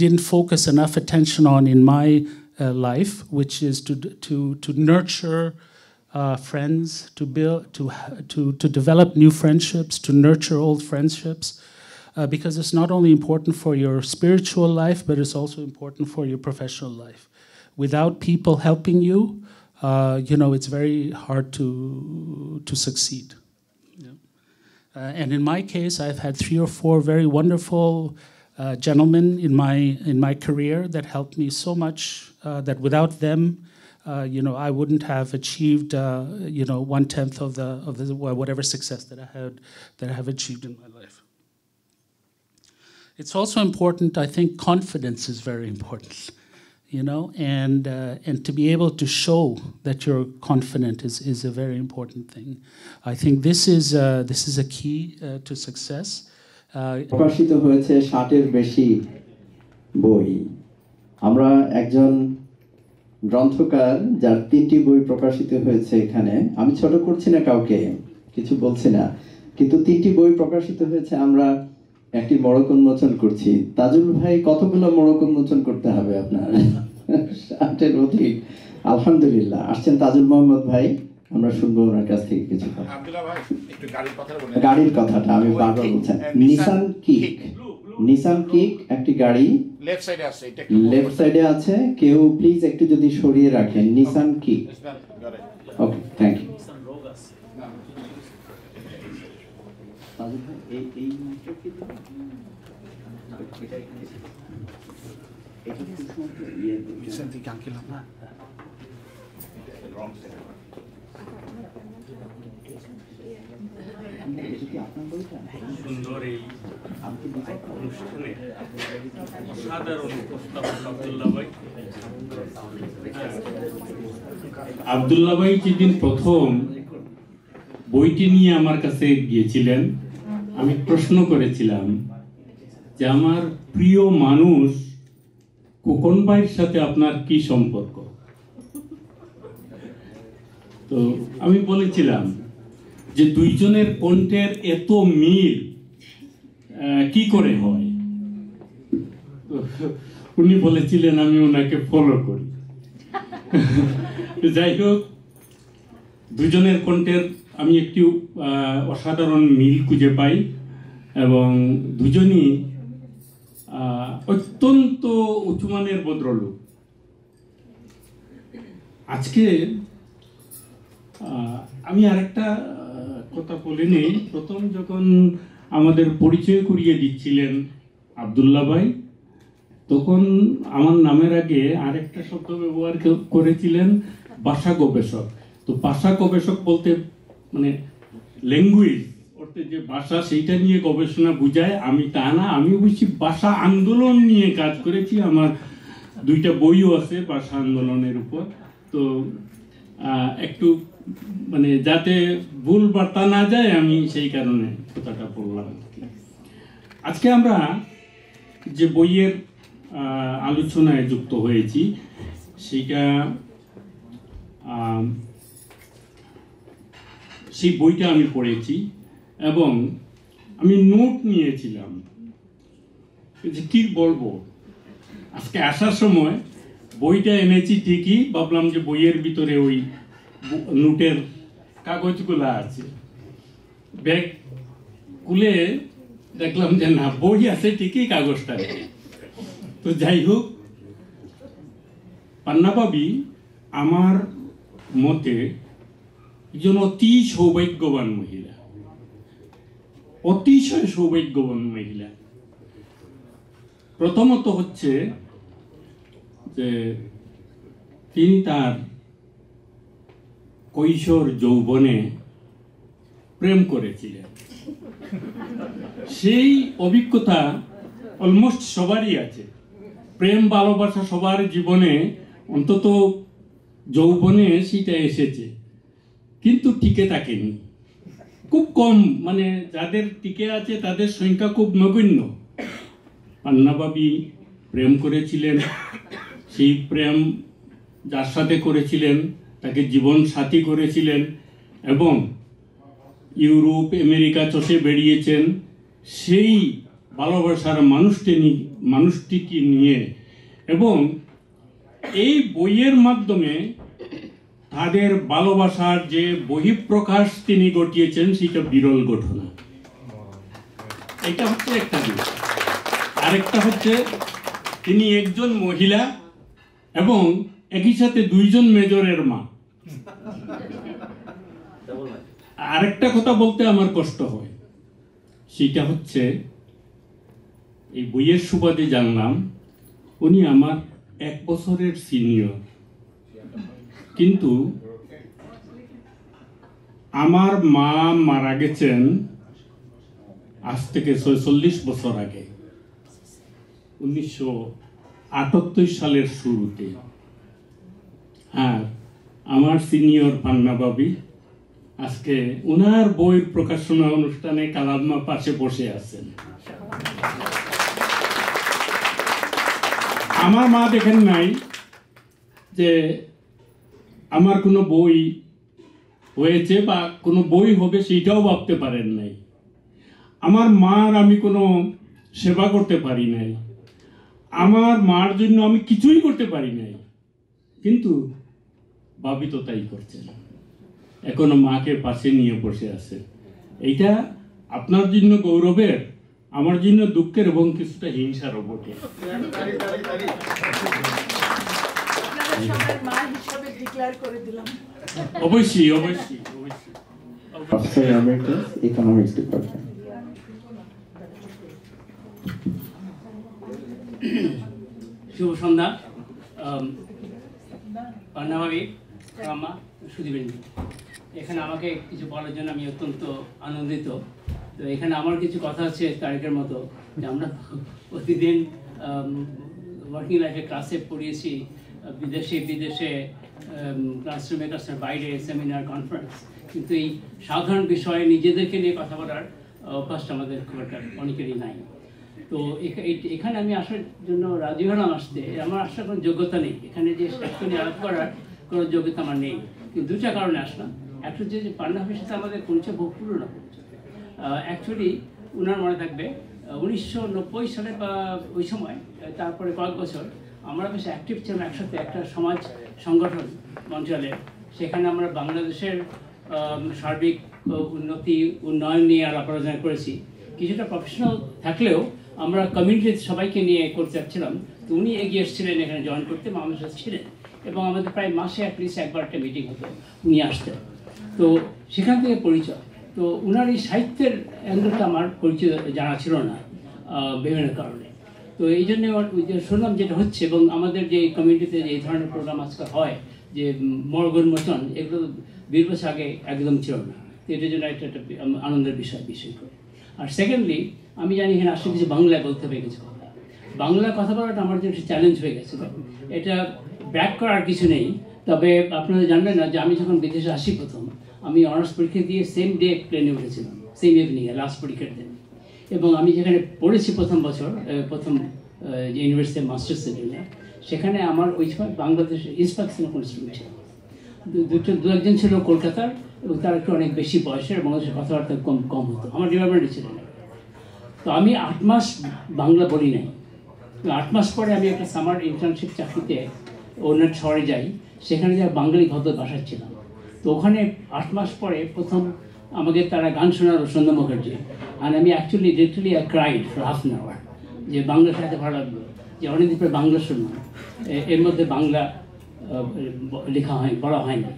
S5: didn't focus enough attention on in my life, which is to nurture friends, to develop new friendships, to nurture old friendships, because it's not only important for your spiritual life, but it's also important for your professional life. Without people helping you, you know, it's very hard to succeed. Yeah. And in my case, I've had 3 or 4 very wonderful gentlemen in my career that helped me so much that without them, you know, I wouldn't have achieved, you know, 1/10 of the whatever success that I have achieved in my life. It's also important. I think confidence is very important, you know, and to be able to show that you're confident is a very important thing. I think this is a key to success.
S6: প্রকাশিত হয়েছে 60-এর বেশি বই। আমরা একজন গ্রন্থকার যার 3টি বই প্রকাশিত হয়েছে এখানে। আমি ছোট করছি না কাউকে, কিছু বলছি না, কিন্তু 3টি বই প্রকাশিত হয়েছে, আমরা একটি মোড়ক উন্মোচন করছি। তাজুল ভাই, কতগুলো মোড়ক উন্মোচন করতে হবে আপনার? 60-এর অধিক। আলহামদুলিল্লাহ। আসছেন তাজুল মোহাম্মদ ভাই, আমরা শুনবো ওনার কাছ থেকে কিছু কথা।
S7: আব্দুল্লাহ ভাই, একটু
S6: গাড়ির কথাটা আমি বারবার বলছি। নিসান কিক একটি গাড়ি
S7: লেফট সাইডে আছে, এটা
S6: লেফট সাইডে আছে, কেউ প্লিজ একটু যদি সরিয়ে রাখেন। Nissan kick. Okay, thank you.
S8: সুন্দর এই অনুষ্ঠানে সাধারণ উপস্থাপক আব্দুল্লাহ ভাই যেদিন প্রথম বইটি নিয়ে আমার কাছে গিয়েছিলেন, আমি প্রশ্ন করেছিলাম যে আমার প্রিয় মানুষ খোকন ভাইয়ের সাথে আপনার কি সম্পর্ক। তো আমি বলেছিলাম যে দুইজনের কণ্ঠের এত মিল কি করে হয়। উনি বলেছিলেন আমি ওনাকে ফলো করি। যাই হোক, দুজনের কণ্ঠের আমি একটি অসাধারণ মিল খুঁজে পাই এবং দুজনই অত্যন্ত উঁচুমানের ভদ্রলোক। আজকে আমি আরেকটা কথা বলিনি, প্রথম যখন আমাদের পরিচয় করিয়ে দিচ্ছিলেন আব্দুল্লাহ ভাই, তখন আমার নামের আগে আরেকটা শব্দ ব্যবহার করেছিলেন, ভাষা গবেষক। তো ভাষা গবেষক বলতে মানে ল্যাঙ্গুয়েজ অর্থে যে ভাষা, সেইটা নিয়ে গবেষণা বুঝায়, আমি তা না। আমি অবশ্যই ভাষা আন্দোলন নিয়ে কাজ করেছি, আমার 2টা বইও আছে ভাষা আন্দোলনের উপর। তো একটু মানে যাতে ভুল বার্তা না যায়, আমি সেই কারণে কথাটা বললাম। আজকে আমরা যে বইয়ের আলোচনায় যুক্ত হয়েছি সেইটা সেই বইটা আমি পড়েছি এবং আমি নোট নিয়েছিলাম যে কি বলবো। আজকে আসার সময় বইটা এনেছি ঠিকই, ভাবলাম যে বইয়ের ভিতরে ওই নোটের কাগজগুলো আছে, ব্যাগ খুলে দেখলাম যে না, বই আছে ঠিকই, কাগজটা নেই। তো যাই হোক, পান্না ভাবি আমার মতে একজন অতি সৌভাগ্যবান মহিলা, অতিশয় সৌভাগ্যবান মহিলা। প্রথমত হচ্ছে যে তিনি তার কৈশোর যৌবনে প্রেম করেছিলেন। সেই অভিজ্ঞতা অলমোস্ট সবারই আছে। প্রেম ভালোবাসা সবার জীবনে অন্তত যৌবনে সেটা এসেছে, কিন্তু টিকে থাকেনি। খুব কম, মানে যাদের টিকে আছে তাদের সংখ্যা খুব নগণ্য। পান্না ভাবি প্রেম করেছিলেন, সেই প্রেম যার সাথে করেছিলেন তাকে জীবন সাথী করেছিলেন এবং ইউরোপ আমেরিকা চষে বেরিয়েছেন সেই ভালোবাসার মানুষটিকে নিয়ে। এবং এই বইয়ের মাধ্যমে তাদের ভালোবাসার যে বহিঃপ্রকাশ তিনি ঘটিয়েছেন সেটা বিরল ঘটনা। এটা হচ্ছে একটা দিক। আরেকটা হচ্ছে তিনি একজন মহিলা এবং একই সাথে দুইজন মেজরের মা। আরেকটা কথা বলতে আমার কষ্ট হয়, সেটা হচ্ছে এই বইয়ের সুবাদে জানলাম উনি আমার 1 বছরের সিনিয়র, কিন্তু আমার মা মারা গেছেন আজ থেকে 46 বছর আগে, 1978 সালের শুরুতে। আর আমার সিনিয়র পান্না ভাবি আজকে ওনার বই প্রকাশনা অনুষ্ঠানে কালাম্মা পাশে বসে আছেন। আমার মা দেখেন নাই যে আমার কোনো বই হয়েছে বা কোনো বই হবে, সেইটাও ভাবতে পারেন নাই। আমার মার আমি কোনো সেবা করতে পারি নাই, আমার মার জন্য আমি কিছুই করতে পারি নাই, কিন্তু ভাবি তো তাই করছেন, এখনো মাকে পাশে নিয়ে বসে আছে। এইটা আপনার জন্য গৌরবের, আমার জন্য দুঃখের এবং কিছুটা হিংসারও বটে। অবশ্যই অবশ্যই অবশ্যই।
S6: Economics department.
S9: শুভ সন্ধ্যা। পান্না ভাবি, রামা, সুদীপেন, এখানে আমাকে কিছু বলার জন্য আমি অত্যন্ত আনন্দিত। তো এখানে আমার কিছু কথা আছে তারিখের মতো, যে আমরা প্রতিদিন ওয়ার্কিং লাইফে ক্লাসে পড়িয়েছি, বিদেশে ক্লাসরুমে বাইরে সেমিনার কনফারেন্স, কিন্তু এই সাধারণ বিষয়ে নিজেদেরকে নিয়ে কথা বলার অভ্যাসটা আমাদের খুব একটা অনেকেরই নাই। তো এখানে আমি আসার জন্য রাজি হলাম আসতে। আমার আসার কোনো যোগ্যতা নেই, এখানে যে সাহিত্য নিয়ে আলাপ করার কোনো যোগ্যতা আমার নেই, কিন্তু দুটা কারণে আসলাম। একটা হচ্ছে যে পান্না ভাবির সাথে আমাদের পরিচয় বহু পুরনো পরিচয়। অ্যাকচুয়ালি ওনার মনে থাকবে 1990 সালে বা ওই সময়, তারপরে কয়েক বছর আমরা বেশ অ্যাক্টিভ ছিলাম একসাথে একটা সমাজ সংগঠন মন্ট্রিয়ালে। সেখানে আমরা বাংলাদেশের সার্বিক উন্নয়ন নিয়ে আলাপ আলোচনা করেছি। কিছুটা প্রফেশনাল থাকলেও আমরা কমিউনিটির সবাইকে নিয়ে করতে চাচ্ছিলাম। তো উনি এগিয়ে এসেছিলেন এখানে জয়েন করতে, আমাদের সাথে ছিলেন, এবং আমাদের প্রায় মাসে অ্যাটলিস্ট একবার একটা মিটিং হতো, উনি আসতেন। তো সেখান থেকে পরিচয়। তো উনার এই সাহিত্যের অ্যাঙ্গেলটা আমার পরিচয় জানা ছিল না বিভিন্ন কারণে। তো এই জন্য শুনলাম যেটা হচ্ছে, এবং আমাদের যে কমিউনিটিতে যে এই ধরনের প্রোগ্রাম আজকাল হয়, যে মর্গন মতন, এগুলো 20 বছর আগে একদম ছিল না। তো এটার জন্য একটা আনন্দের বিষয় করে। আর সেকেন্ডলি, আমি জানি এখানে আসলে কিছু বাংলায় বলতে হবে কিছু কথা। বাংলা কথা বলাটা আমার জন্য একটা চ্যালেঞ্জ হয়ে গেছিল। এটা ব্যাক করার কিছু নেই, তবে আপনারা জানবেন না যে আমি যখন বিদেশে আসি প্রথম, আমি অনার্স পরীক্ষা দিয়ে সেম ডে প্লেনে উঠেছিলাম, সেম ইভিনিংয়ে, লাস্ট পরীক্ষার দিন। এবং আমি যেখানে পড়েছি প্রথম বছর প্রথম ইউনিভার্সিটি মাস্টার্সের জন্য, সেখানে আমার ওই সময় বাংলাদেশের ইস্ট পাকিস্তানের কোনো স্টুডেন্ট ছিল, দু একজন ছিল কলকাতার, এবং তারা একটু অনেক বেশি বয়সের এবং বাংলাদেশের কথাবার্তা কম হতো, আমার ডিপার্টমেন্টে ছিল না। তো আমি 8 মাস বাংলা বলি নাই। 8 মাস পরে আমি একটা সামার ইন্টার্নশিপ চাকরিতে অন্য শহরে যাই, সেখানে যা বাঙালি ভদ্র ভাষায় ছিলাম। তো ওখানে 8 মাস পরে প্রথম আমাকে তারা গান শোনালো সন্ধ্যা মুখার্জি, আর আমি actually literally I cried for half an hour, যে বাংলা সাথে ভালো লাগলো, যে অনেকদিন পরে বাংলা শুনলাম, এর মধ্যে বাংলা লেখা হয় বলা হয়নি।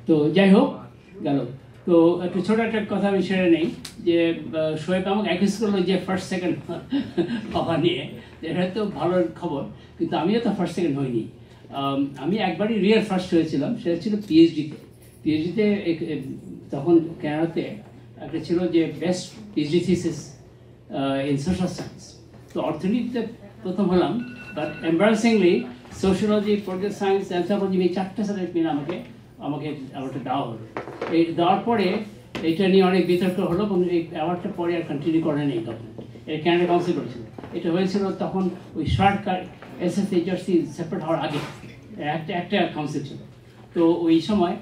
S9: তো যাই হোক গেল। তো একটু ছোটো একটা কথা আমি সেরে নেই, যে শোয়েব আমাকে অ্যাকিউজ করলো যে ফার্স্ট সেকেন্ড হওয়া নিয়ে, এটা তো ভালো খবর, কিন্তু আমিও তো ফার্স্ট সেকেন্ড হইনি। আমি একবারই রিয়েল ফার্স্ট হয়েছিলাম, সেটা ছিল পিএইচডিতে তখন কানাডাতে একটা ছিল যে best PhD thesis in social science. তো অর্থনীতিতে প্রথম হলাম, but embarrassingly sociology, political science, anthropology, এই 4টা সাবজেক্ট নিয়ে আমাকে অ্যাওয়ার্ডটা দেওয়া হলো। এই দেওয়ার পরে এটা নিয়ে অনেক বিতর্ক হলো, এবং এই অ্যাওয়ার্ডটা পরে আর কন্টিনিউ করে নেই গভর্নমেন্ট, এটা ক্যানাডা কাউন্সিল করেছিল। এটা হয়েছিল তখন ওই সরকার এসএসএইচআরসি সেপারেট হওয়ার আগে একটা কাউন্সিল ছিল। তো ওই সময়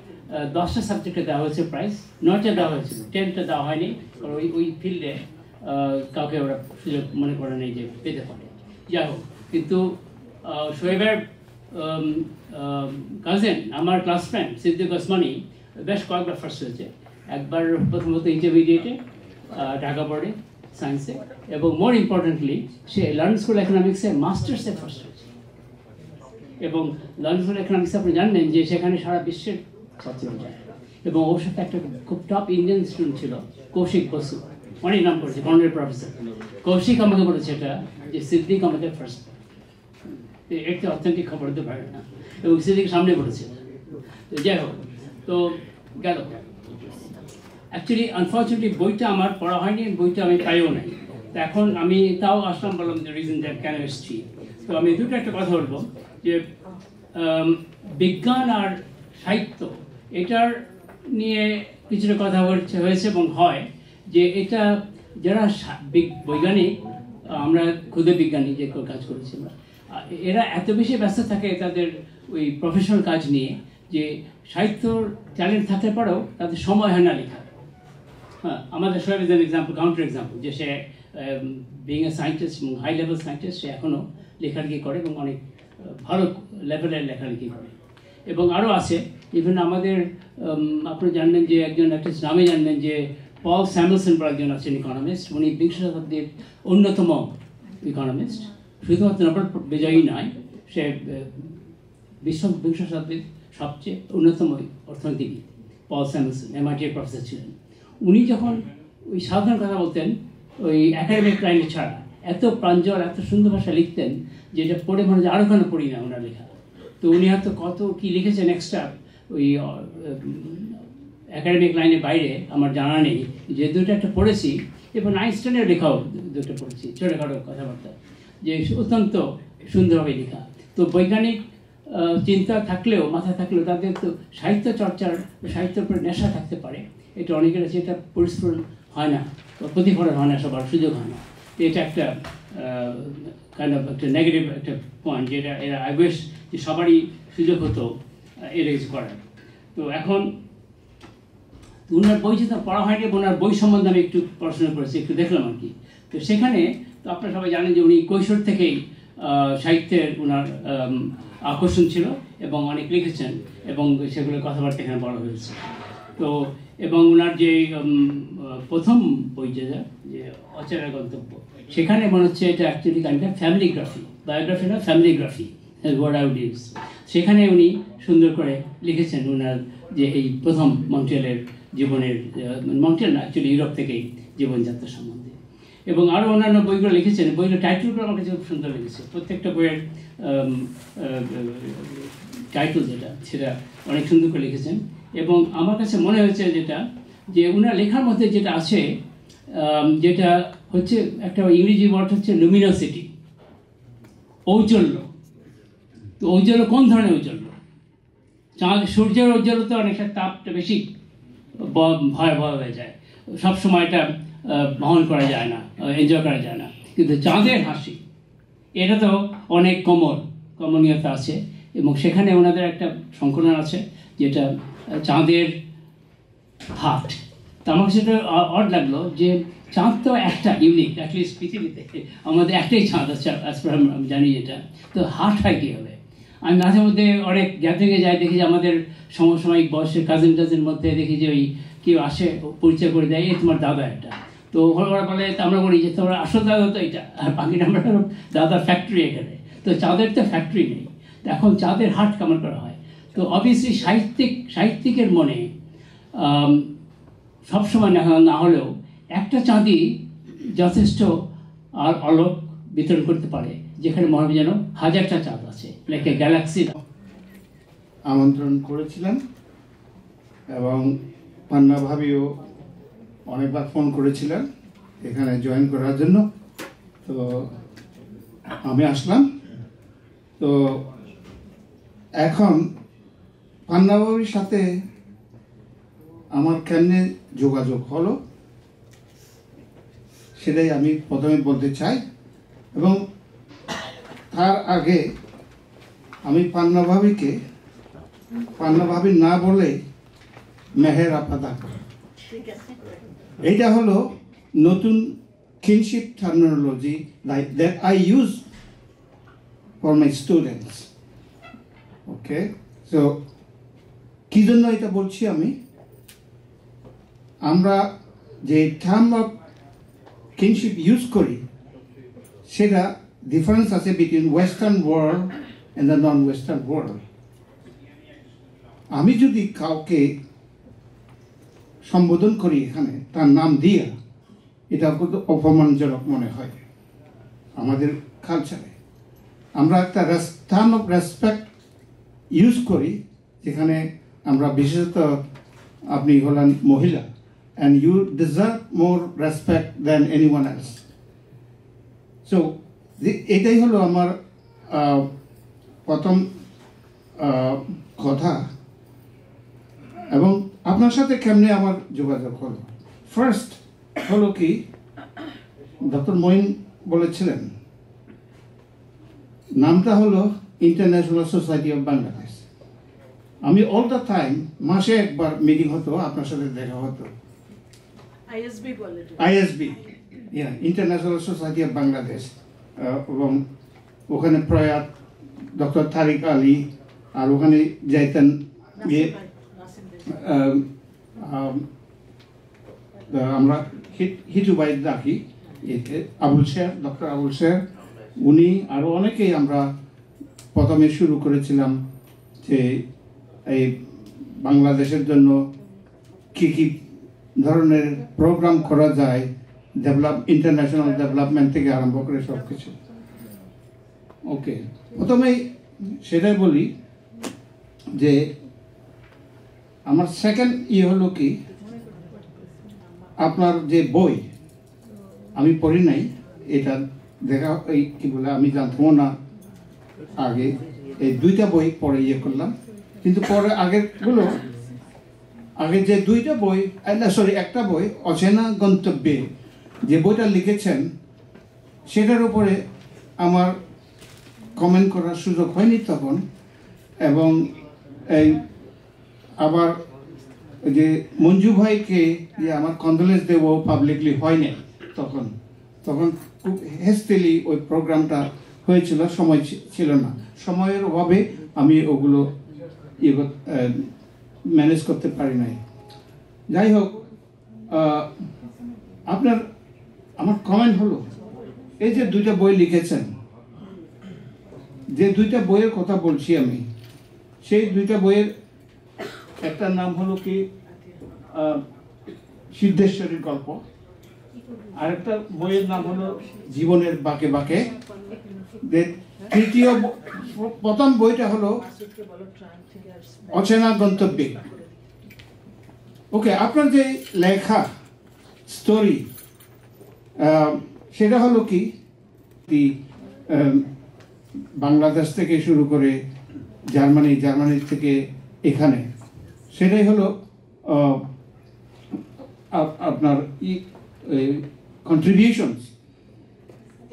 S9: 10টা সাবজেক্টে দেওয়া হয়েছে প্রাইজ, 9টা দেওয়া হয়েছিল, 10টা দেওয়া হয়নি, কারণ ওই ফিল্ডে কাউকে ওরা সুযোগ মনে করে নেই যে পেতে পারে। যাই হোক, কিন্তু শোয়েবের কাজিন, আমার ক্লাস ফ্রেন্ড সিদ্দিক ওসমানী বেশ কয়েকবার ফার্স্ট হয়েছে। একবার প্রথমত ইন্টারমিডিয়েটে ঢাকা বোর্ডে সায়েন্সে, এবং মোর ইম্পর্টেন্টলি সে লন্ডন স্কুল ইকোনমিক্সে মাস্টার্সে ফার্স্ট হয়েছে। এবং লন্ডন স্কুল ইকোনমিক্সে আপনি জানবেন যে সেখানে সারা বিশ্বের ছাত্ররা যায়, এবং ওর সাথে একটা খুব টপ ইন্ডিয়ান স্টুডেন্ট ছিল কৌশিক বসু, অনেক নাম করেছে, কর্নেল প্রফেসর। কৌশিক আমাকে বলেছে এটা যে সিদ্দিক আমাদের ফার্স্ট, একটা অথেন্টিক খবর হতে পারে না, এবং সিদ্দিক সামনে পড়েছে। তো যাই হোক, তো গেল। অ্যাকচুয়ালি আনফর্চুনেটলি বইটা আমার পড়া হয়নি, বইটা আমি পাইও নাই। তো এখন আমি তাও আসলাম, বললাম যে রিজন দ্যাট কেন এসছি। তো আমি দুটো একটা কথা বলবো, যে বিজ্ঞান আর সাহিত্য এটার নিয়ে কিছুটা কথা হয়েছে এবং হয়, যে এটা যারা বৈজ্ঞানিক, আমরা ক্ষুদে বিজ্ঞানী যে কাজ করেছি আমরা, এরা এত বেশি ব্যস্ত থাকে তাদের ওই প্রফেশনাল কাজ নিয়ে, যে সাহিত্যর ট্যালেন্ট থাকতে পারেও তাদের সময় হয় না লেখা। হ্যাঁ, আমাদের Shoaib is an example, counter example, যে সে বিং এ সায়েন্টিস্ট এবং হাই লেভেল সায়েন্টিস্ট, সে এখনও লেখালেখি করে এবং অনেক ভালো লেভেলের লেখালেখি করে। এবং আরও আছে, ইভেন আমাদের আপনি জানবেন যে একজন একটা নামে জানবেন যে পল স্যামুয়েলসন বলে একজন আছেন ইকোনমিস্ট, উনি বিংশ শতাব্দীর অন্যতম ইকোনমিস্ট, শুধুমাত্র নোবেল বিজয়ী নয়, সে বিংশ শতাব্দীর সবচেয়ে অন্যতম অর্থনীতিবিদ। পল স্যামুয়েলসন MIT এর প্রফেসর ছিলেন। উনি যখন ওই সাধারণ কথা বলতেন, ওই একাডেমিক লাইনে ছাড়া এত প্রাঞ্জল, এত সুন্দর ভাষা লিখতেন, যেটা পড়ে মনে হয় আরও কেন পড়ি না ওনার লেখা। তো উনি হয়তো কত কি লিখেছেন এক্সট্রা, ওই একাডেমিক লাইনের বাইরে আমার জানা নেই। যে দুটো একটা পড়েছি, এবং আইনস্টাইনের লেখাও দুটো পড়েছি, ছোটোখাটো কথাবার্তা, যে অত্যন্ত সুন্দরভাবে লেখা। তো বৈজ্ঞানিক চিন্তা থাকলেও, মাথা থাকলেও, তাদের তো সাহিত্য চর্চার, সাহিত্যের উপরে নেশা থাকতে পারে। এটা অনেকের আছে, এটা পরিস্ফুরণ হয় না, প্রতিফলন হয় না, সবার সুযোগ হয় না। এটা একটা কাইন্ড অফ একটা নেগেটিভ একটা পয়েন্ট, যেটা এরা আই উইশ যে সবারই সুযোগ হতো এটা কিছু করার। তো এখন ওনার বই যেটা পড়া হয়নি, ওনার বই সম্বন্ধে আমি একটু পড়াশোনা করেছি, একটু দেখলাম আর কি। তো সেখানে তো আপনারা সবাই জানেন যে উনি কৈশোর থেকেই সাহিত্যের ওনার আকর্ষণ ছিল, এবং অনেক লিখেছেন, এবং সেগুলোর কথাবার্তা এখানে বলা হয়েছে। তো এবং ওনার যে প্রথম বই যেটা, যে অচেনা গন্তব্য, সেখানে মনে হচ্ছে এটা অ্যাকচুয়ালি কাইন্ড অফ ফ্যামিলিগ্রাফি, বায়োগ্রাফি না, ফ্যামিলিগ্রাফি ওয়ার্ড আউট ইউজ। সেখানে উনি সুন্দর করে লিখেছেন ওনার যে এই প্রথম মন্ট্রিয়ালের জীবনের, মন্ট্রিয়াল না, অ্যাকচুয়ালি ইউরোপ থেকেই জীবনযাত্রা সম্বন্ধে। এবং আরও অন্যান্য বইগুলো লিখেছেন, বইগুলো টাইটেলগুলো আমার কাছে খুব সুন্দর লেগেছে। প্রত্যেকটা বইয়ের টাইটেল যেটা, সেটা অনেক সুন্দর করে লিখেছেন। এবং আমার কাছে মনে হয়েছে যেটা, যে ওনার লেখার মধ্যে যেটা আছে, যেটা হচ্ছে একটা ইংরেজি ওয়ার্ড হচ্ছে লুমিনোসিটি, ঔজ্জ্বল্য। তো ঔজ্জ্বল্য কোন ধরনের ঔজ্জ্বল্য? চাঁদ সূর্যের ঔজ্জ্বল্য তো অনেকটা তাপটা বেশি ভয়াবহ হয়ে যায়, সবসময় এটা বহন করা যায় না, এনজয় করা যায় না। কিন্তু চাঁদের হাসি এটা তো অনেক কমনীয়তা আছে, এবং সেখানে ওনাদের একটা সংকলন আছে যেটা চাঁদের হাট। তো আমার সেটা অড লাগলো যে চাঁদ তো একটা ইউনিক, অ্যাটলিস্ট পৃথিবীতে আমাদের একটাই চাঁদ আছে, আমি জানি যেটা। তো হাট হয় কীভাবে? আমি মাঝে মধ্যে অনেক গ্যাদারিংয়ে যাই, দেখি যে আমাদের সমসাময়িক বয়সের কাজিন মধ্যে দেখি যে ওই কেউ আসে, পরিচয় করে দেয়, এই তোমার দাদা একটা। তো ওরা বলে, আমরা বলি যে তোমার আসল দাদা তো এটা, আর বাকিটা আমরা দাদার ফ্যাক্টরি এখানে। তো চাঁদের তো ফ্যাক্টরি নেই, এখন চাঁদের হাট কেমন করা হয়? তো অবভিয়াসলি সাহিত্যিকের মনে সবসময় না হলেও একটা চাঁদই যথেষ্ট আর আলোক বিতরণ করতে পারে, যেখানে মনে হয় যেন হাজারটা চাঁদ আছে, লাইক এ গ্যালাক্সি।
S1: আমন্ত্রণ করেছিলেন এবং পান্না ভাবিও অনেকবার ফোন করেছিলেন এখানে জয়েন করার জন্য। তো আমি আসলাম। তো এখন পান্না ভাবির সাথে আমার কেমনে যোগাযোগ হলো সেটাই আমি প্রথমে বলতে চাই, এবং তার আগে আমি পান্না ভাবি না বলে মেহের আপা ডাকবো। এইটা হলো নতুন kinship terminology that I use for my students. Okay, so কি জন্য এটা বলছি আমি? আমরা যে টার্ম অফ কিনশিপ ইউজ করি সেটা ডিফারেন্স আছে between western world and the non western world. আমি যদি কাউকে সম্বোধন করি এখানে তার নাম দিয়ে, এটা কিন্তু অপমানজনক মনে হয় আমাদের কালচারে। আমরা একটা টার্ম অফ রেসপেক্ট ইউজ করি, যেখানে আমরা বিশেষত আপনি হলেন মহিলা, and you deserve more respect than anyone else. So এটাই হলো আমার প্রথম কথা। এবং আপনার সাথে কেমনে আমার যোগাযোগ হলো? ফার্স্ট হলো কি, ডক্টর মঈন বলেছিলেন নামটা হলো ইন্টারন্যাশনাল সোসাইটি অফ বাংলাদেশ। আমি অল দ্য টাইম, মাসে একবার মিটিং হতো, আপনার সাথে দেখা হতো। ISSB, international society of Bangladesh, এবং ওখানে প্রয়াত ডক্টর তারিক আলী, আর ওখানে যাইতেন আমরা হিটু ভাই ডাকি, আবুল শের, ডক্টর আবুল শের, উনি আরো অনেকেই আমরা প্রথমে শুরু করেছিলাম যে এই বাংলাদেশের জন্য কি কি ধরনের প্রোগ্রাম করা যায়, ইন্টারন্যাশনাল ডেভেলপমেন্ট থেকে আরম্ভ করে সব কিছু। ওকে, প্রথমেই সেটাই বলি যে আমার সেকেন্ড হলো কি, আপনার যে বই আমি পড়ি নাই, এটা দেখা এই কি বলে আমি জানতাম না আগে, এই দুইটা বই পরে করলাম, কিন্তু পরে আগে যে দুইটা বই, একটা বই অচেনা গন্তব্যে যে বইটা লিখেছেন সেটার উপরে আমার কমেন্ট করার সুযোগ হয়নি তখন। এবং এই আবার যে মঞ্জু ভাইকে যে আমার কন্ডোলেন্স দেবো পাবলিকলি হয়নি তখন খুব হেস্টেলি ওই প্রোগ্রামটা হয়েছিল, সময় ছিল না, সময়ের অভাবে আমি ওগুলো ম্যানেজ করতে পারি নাই। যাই হোক, আমার কমেন্ট হলো, এই যে দুইটা বই লিখেছেন, যে দুইটা বইয়ের কথা বলছি আমি, সেই দুইটা বইয়ের একটা নাম হলো কি সিদ্ধেশ্বরীর গল্প, আরেকটা বইয়ের নাম হলো জীবনের বাঁকে বাঁকে, প্রথম বইটা হলো অচেনা গন্তব্যে। ওকে, আপনার যে লেখা স্টোরি সেটা হলো কি বাংলাদেশ থেকে শুরু করে জার্মানি থেকে এখানে, সেটাই হলো আপনার
S8: contributions.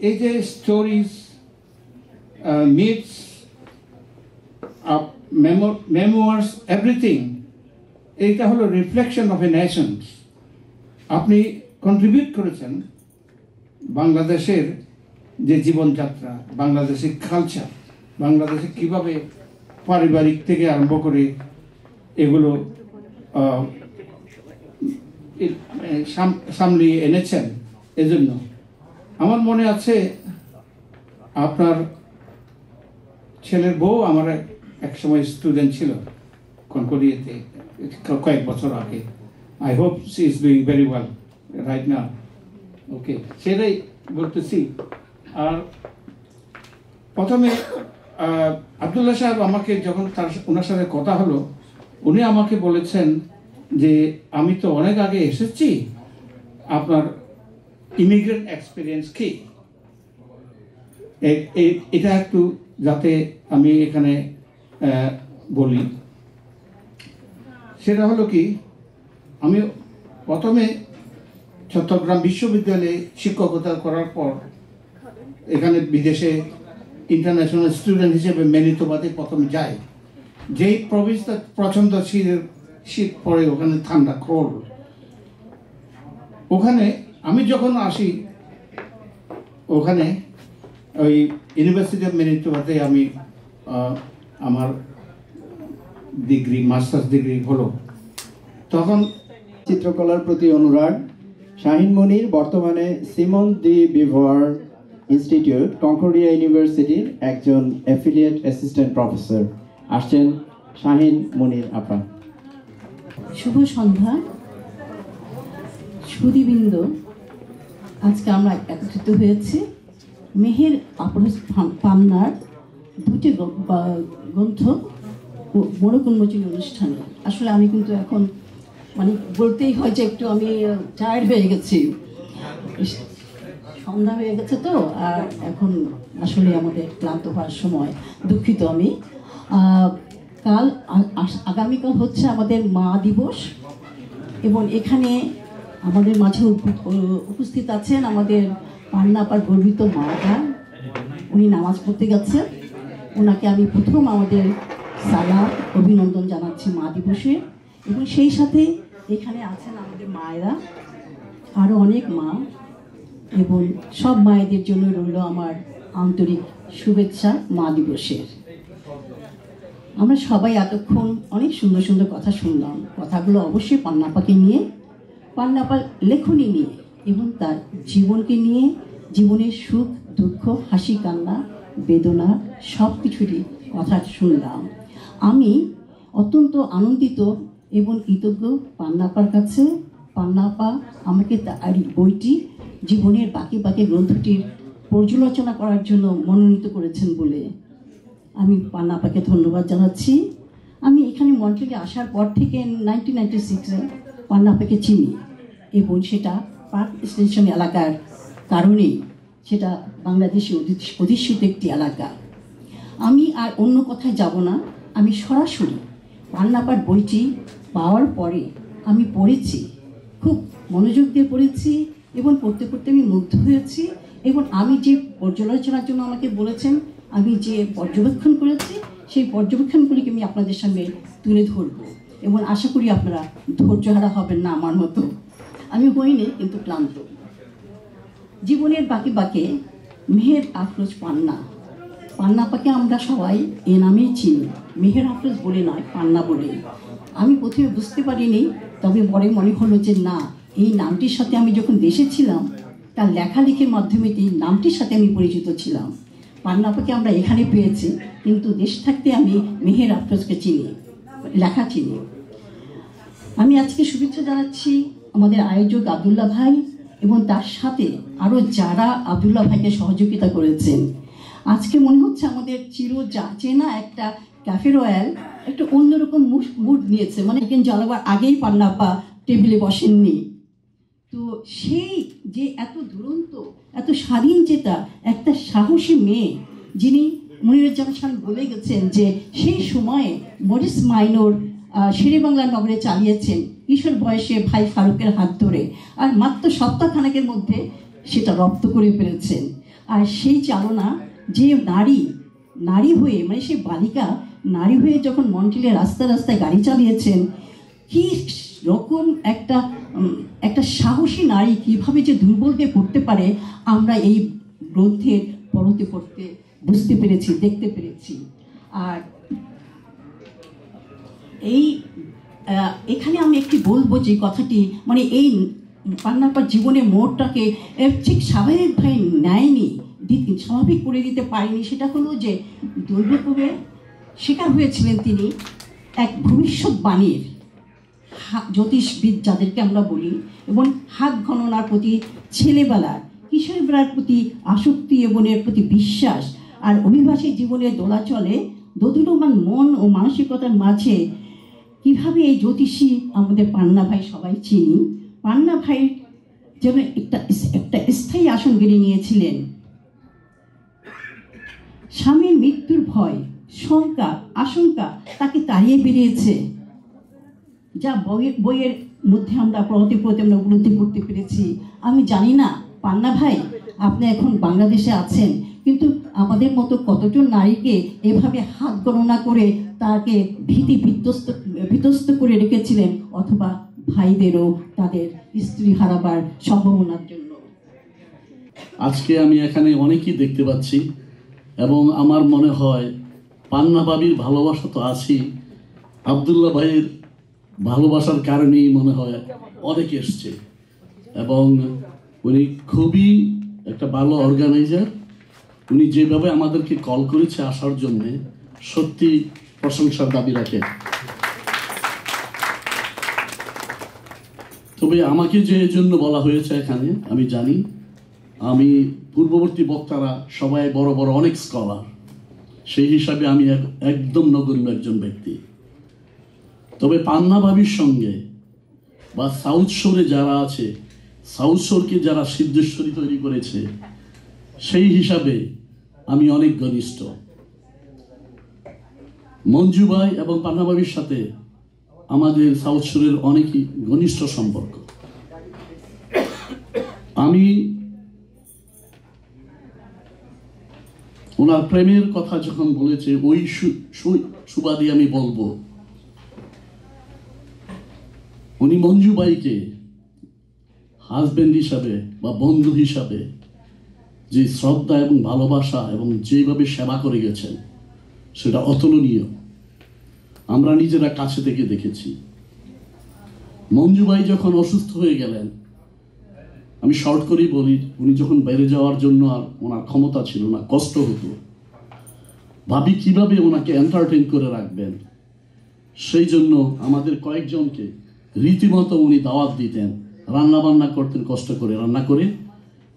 S8: এই যে স্টোরিজ, মিথস, memoirs, everything, এইটা হলো রিফ্লেকশন অফ এ নেশনস। আপনি কন্ট্রিবিউট করেছেন বাংলাদেশের যে জীবনযাত্রা, বাংলাদেশের কালচার, বাংলাদেশে কিভাবে পারিবারিক থেকে আরম্ভ করে এগুলো সামলিয়ে এনেছেন। এজন্য আমার মনে আছে আপনার ছেলের বউ আমার এক সময় স্টুডেন্ট ছিল কনকর্ডিয়াতে কয়েক বছর আগে। I hope she is doing very well right now. Okay, সেটাই বলতেছি। আর প্রথমে আব্দুল্লাহ সাহেব আমাকে যখন ওনার সাথে কথা হলো, উনি আমাকে বলেছেন যে আমি তো অনেক আগে এসেছি, আপনার ইমিগ্রেন্ট এক্সপিরিয়েন্স কি, এটা একটু যাতে আমি এখানে বলি। সেটা হলো কি, আমি প্রথমে চট্টগ্রাম বিশ্ববিদ্যালয়ে শিক্ষকতা করার পর এখানে বিদেশে ইন্টারন্যাশনাল স্টুডেন্ট হিসেবে ম্যানিটোবাতে প্রথম যাই। যেই প্রবেশটা প্রচণ্ড শীত পড়ে, ওখানে ঠান্ডা কোল্ড। ওখানে আমি যখন আসি, ওখানে ওই ইউনিভার্সিটি অফ ম্যানিটোবাতে আমি আমার ডিগ্রি, মাস্টার্স ডিগ্রি হলো। তখন
S6: চিত্রকলার প্রতি অনুরাগ। শাহিন মুনির বর্তমানে সিমন ডি বিভার ইনস্টিটিউট, কনকর্ডিয়া ইউনিভার্সিটির একজন অ্যাফিলিয়েট অ্যাসিস্ট্যান্ট প্রফেসর। আসছেন শাহিন মুনির আপা।
S10: শুভ সন্ধ্যা সুধীবৃন্দ। আজকে আমরা একত্রিত হয়েছি মেহের আফরোজ পান্নার দুটি গ্রন্থ মোড়ক উন্মোচনী অনুষ্ঠানে। আসলে আমি কিন্তু এখন মানে বলতেই হয় যে একটু আমি টায়ার্ড হয়ে গেছি, সন্ধ্যা হয়ে গেছে তো, আর এখন আসলে আমাদের ক্লান্ত হওয়ার সময়। দুঃখিত আমি। আগামীকাল হচ্ছে আমাদের মা দিবস, এবং এখানে আমাদের মাঝে উপস্থিত আছেন আমাদের পান্নাপার গর্বিত মাটা। উনি নামাজ পড়তে গেছেন, ওনাকে আমি প্রথম আমাদের সালাম অভিনন্দন জানাচ্ছি মা দিবসে। এবং সেই সাথে এখানে আছেন আমাদের মায়েরা, আরও অনেক মা, এবং সব মায়েদের জন্য রইল আমার আন্তরিক শুভেচ্ছা মা দিবসের। আমরা সবাই এতক্ষণ অনেক সুন্দর সুন্দর কথা শুনলাম। কথাগুলো অবশ্যই পান্নাপাকে নিয়ে, পান্নাপার লেখনী নিয়ে, এবং তার জীবনকে নিয়ে, জীবনের সুখ দুঃখ, হাসি কান্না, বেদনা সব কিছুরই কথা শুনলাম। আমি অত্যন্ত আনন্দিত এবং কৃতজ্ঞ পান্নাপার কাছে। পান্নাপা আমাকে তার বইটি, জীবনের বাকি বাকি গ্রন্থটির পর্যালোচনা করার জন্য মনোনীত করেছেন বলে আমি পান্নাপাকে ধন্যবাদ জানাচ্ছি। আমি এখানে মন্ট্রিলে আসার পর থেকে 1996-এ পান্নাপাকে চিনি, এবং সেটা পার্ক এক্সটেনশন এলাকার কারণেই। সেটা বাংলাদেশে অধিষ্ঠিত একটি এলাকা। আমি আর অন্য কথায় যাব না, আমি সরাসরি পান্নাপার বইটি পাওয়ার পরে আমি পড়েছি, খুব মনোযোগ দিয়ে পড়েছি, এবং পড়তে পড়তে আমি মুগ্ধ হয়েছি। এবং আমি যে পর্যালোচনার জন্য আমাকে বলেছেন, আমি যে পর্যবেক্ষণ করেছি, সেই পর্যবেক্ষণগুলিকে আমি আপনাদের সামনে তুলে ধরব, এবং আশা করি আপনারা ধৈর্যহারা হবেন না আমার মতো। আমি হইনি, কিন্তু ক্লান্ত। জীবনের বাকি বাকে মেহের আফরোজ পান্না। পান্নাপাকে আমরা সবাই এ নামেই চিনি, মেহের আফরোজ বলে নয়, পান্না বলে। আমি প্রথমে বুঝতে পারিনি, তবে পরে মনে হলো যে না, এই নামটির সাথে আমি যখন দেশে ছিলাম, তার লেখালেখির মাধ্যমে এই নামটির সাথে আমি পরিচিত ছিলাম। পান্নাপাকে আমরা এখানে পেয়েছি, কিন্তু দেশ থাকতে আমি মেহের আফরোজকে চিনি, লেখা চিনি। আমি আজকে শুভেচ্ছা জানাচ্ছি আমাদের আয়োজক আব্দুল্লাহ ভাই, এবং তার সাথে আরও যারা আব্দুল্লাহ ভাইকে সহযোগিতা করেছেন। আজকে মনে হচ্ছে আমাদের চেনা একটা ক্যাফে রয়্যাল একটু অন্যরকম মুড নিয়েছে, মানে জ্বালাবার আগেই পান্নাপা টেবিলে বসেননি। তো সেই যে এত দুরন্ত, এত স্বাধীন চেতা একটা সাহসী মেয়ে, যিনি মনিরুজ্জামান খান বলে গেছেন যে সেই সময়ে মরিস মাইনর শেরেবাংলা নগরে চালিয়েছেন কিশোর বয়সে ভাই ফারুকের হাত ধরে, আর মাত্র সপ্তাহখানেকের মধ্যে সেটা রপ্ত করে ফেলেছেন। আর সেই চালনা, যে নারী হয়ে, মানে সে বালিকা নারী হয়ে যখন মন্ট্রিলে রাস্তায় রাস্তায় গাড়ি চালিয়েছেন, কি রকম একটা সাহসী নারী কিভাবে যে দুর্বল হয়ে পড়তে পারে, আমরা এই গ্রন্থের পড়তে পড়তে বুঝতে পেরেছি, দেখতে পেরেছি। আর এখানে আমি একটি বলবো যে কথাটি, মানে এই পান্নাপ্পার জীবনের মোড়টাকে ঠিক স্বাভাবিকভাবে নেয়নি, স্বাভাবিক করে দিতে পারেনি। সেটা হলো যে দৈবক্রমে শিকার হয়েছিলেন তিনি এক ভবিষ্যৎবাণীর, জ্যোতিষবিদ যাদেরকে আমরা বলি, এবং হাত গণনার প্রতি ছেলেবেলার, কিশোরবেলার প্রতি আসক্তি এবং এর প্রতি বিশ্বাস, আর অভিবাসী জীবনের দোলাচলে দোদুল্যমান মন ও মানসিকতার মাঝে কিভাবে এই জ্যোতিষী আমাদের পান্না ভাই সবাই চিনি, পান্না ভাই যেন একটা স্থায়ী আসন গেড়ে নিয়েছিলেন। স্বামীর মৃত্যুর ভয়, আশঙ্কা তাকে তাড়িয়ে বেরিয়েছে, যা বইয়ের মধ্যে আমরা পড়তে আমরা উপলব্ধি করতে পেরেছি। আমি জানি না পান্না ভাই আপনি এখন বাংলাদেশে আছেন, কিন্তু আমাদের মতো কতজন নারীকে এভাবে হাত গণনা করে তাকে বিধ্বস্ত করে রেখেছিলেন, অথবা ভাইদেরও তাদের স্ত্রী হারাবার সম্ভাবনার জন্য।
S11: আজকে আমি এখানে অনেকেই দেখতে পাচ্ছি, এবং আমার মনে হয় পান্না ভাবির ভালোবাসা তো আছেই, আব্দুল্লাহ ভাইয়ের ভালোবাসার কারণেই মনে হয় অনেকে এসছে, এবং উনি খুবই একটা ভালো অর্গানাইজার। উনি যেভাবে আমাদেরকে কল করেছে আসার জন্য, সত্যি প্রশংসার দাবি রাখেন। তবে আমাকে যে জন্য বলা হয়েছে এখানে আমি জানি, আমি পূর্ববর্তী বক্তারা সবাই বড় বড় অনেক স্কলার, সেই হিসাবে আমি একদম নগণ্য একজন ব্যক্তি। তবে পান্না ভাবির সঙ্গে বা সাউথ শোরে যারা আছে, সাউথ শোরকে যারা সিদ্ধেশ্বরী তৈরি করেছে, সেই হিসাবে আমি অনেক ঘনিষ্ঠ। মঞ্জু ভাই এবং পান্না ভাবির সাথে আমাদের সাউথ শোরের অনেকই ঘনিষ্ঠ সম্পর্ক। আমি ওনার প্রেমের কথা যখন বলেছে, ওই সুবাদে আমি বলবো, উনি মঞ্জু ভাইকে হাজবেন্ড হিসাবে বা বন্ধু হিসাবে যে শ্রদ্ধা এবং ভালোবাসা এবং যেভাবে সেবা করে গেছেন, সেটা অতুলনীয়। আমরা নিজেরা কাছে থেকে দেখেছি। মঞ্জু ভাই যখন অসুস্থ হয়ে গেলেন, আমি শর্ট করেই বলি, উনি যখন বাইরে যাওয়ার জন্য আর ওনার ক্ষমতা ছিল না, কষ্ট হতো, ভাবি কিভাবে ওনাকে এন্টারটেইন করে রাখবেন। সেই জন্য আমাদের কয়েকজনকে রীতিমতো উনি দাওয়াত দিতেন, রান্না বান্না করতেন, কষ্ট করে রান্না করে,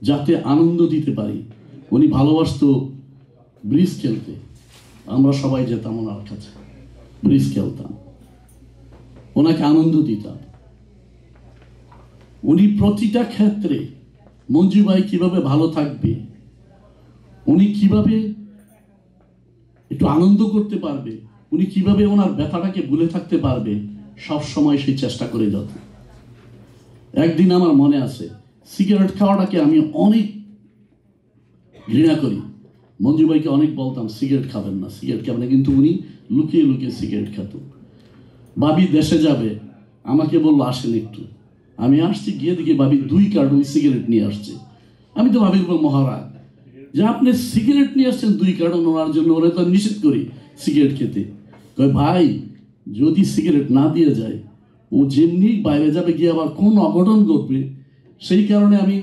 S11: যাতে আনন্দ দিতে পারি। উনি ভালোবাসতো ব্রিজ খেলতে, আমরা সবাই যেতাম ওনার কাছে, ব্রিজ খেলতাম, ওনাকে আনন্দ দিতাম। উনি প্রতিটা ক্ষেত্রে মঞ্জু ভাই কিভাবে ভালো থাকবে, উনি কিভাবে একটু আনন্দ করতে পারবে, উনি কিভাবে ওনার ব্যথাটাকে ভুলে থাকতে পারবে, সব সময় সেই চেষ্টা করে যেত। একদিন আমার মনে আছে, সিগারেট খাওয়াটাকে আমি অনেক ঘৃণা করি, মঞ্জু ভাইকে অনেক বলতাম সিগারেট খাবেন না, সিগারেট খাবেন না, কিন্তু উনি লুকিয়ে লুকিয়ে সিগারেট খেত। ভাবি দেশে যাবে, আমাকে বললো আসেন একটু। আমি আসছি, গিয়ে দেখি ভাবি 2 কার্টুন সিগারেট নিয়ে আসছে। আমি তো ভাবি মহারাজ যে আপনি সিগারেট নিয়ে আসছেন 2 কার্টুন, ওনার জন্য ওরা তো নিষেধ করি সিগারেট খেতে। কয় ভাই, যদি সিগারেট না দিয়ে যায়, ও যেমনি বাইরে যাবে, গিয়ে আবার কোন অঘটন ঘটবে, সেই কারণে আমি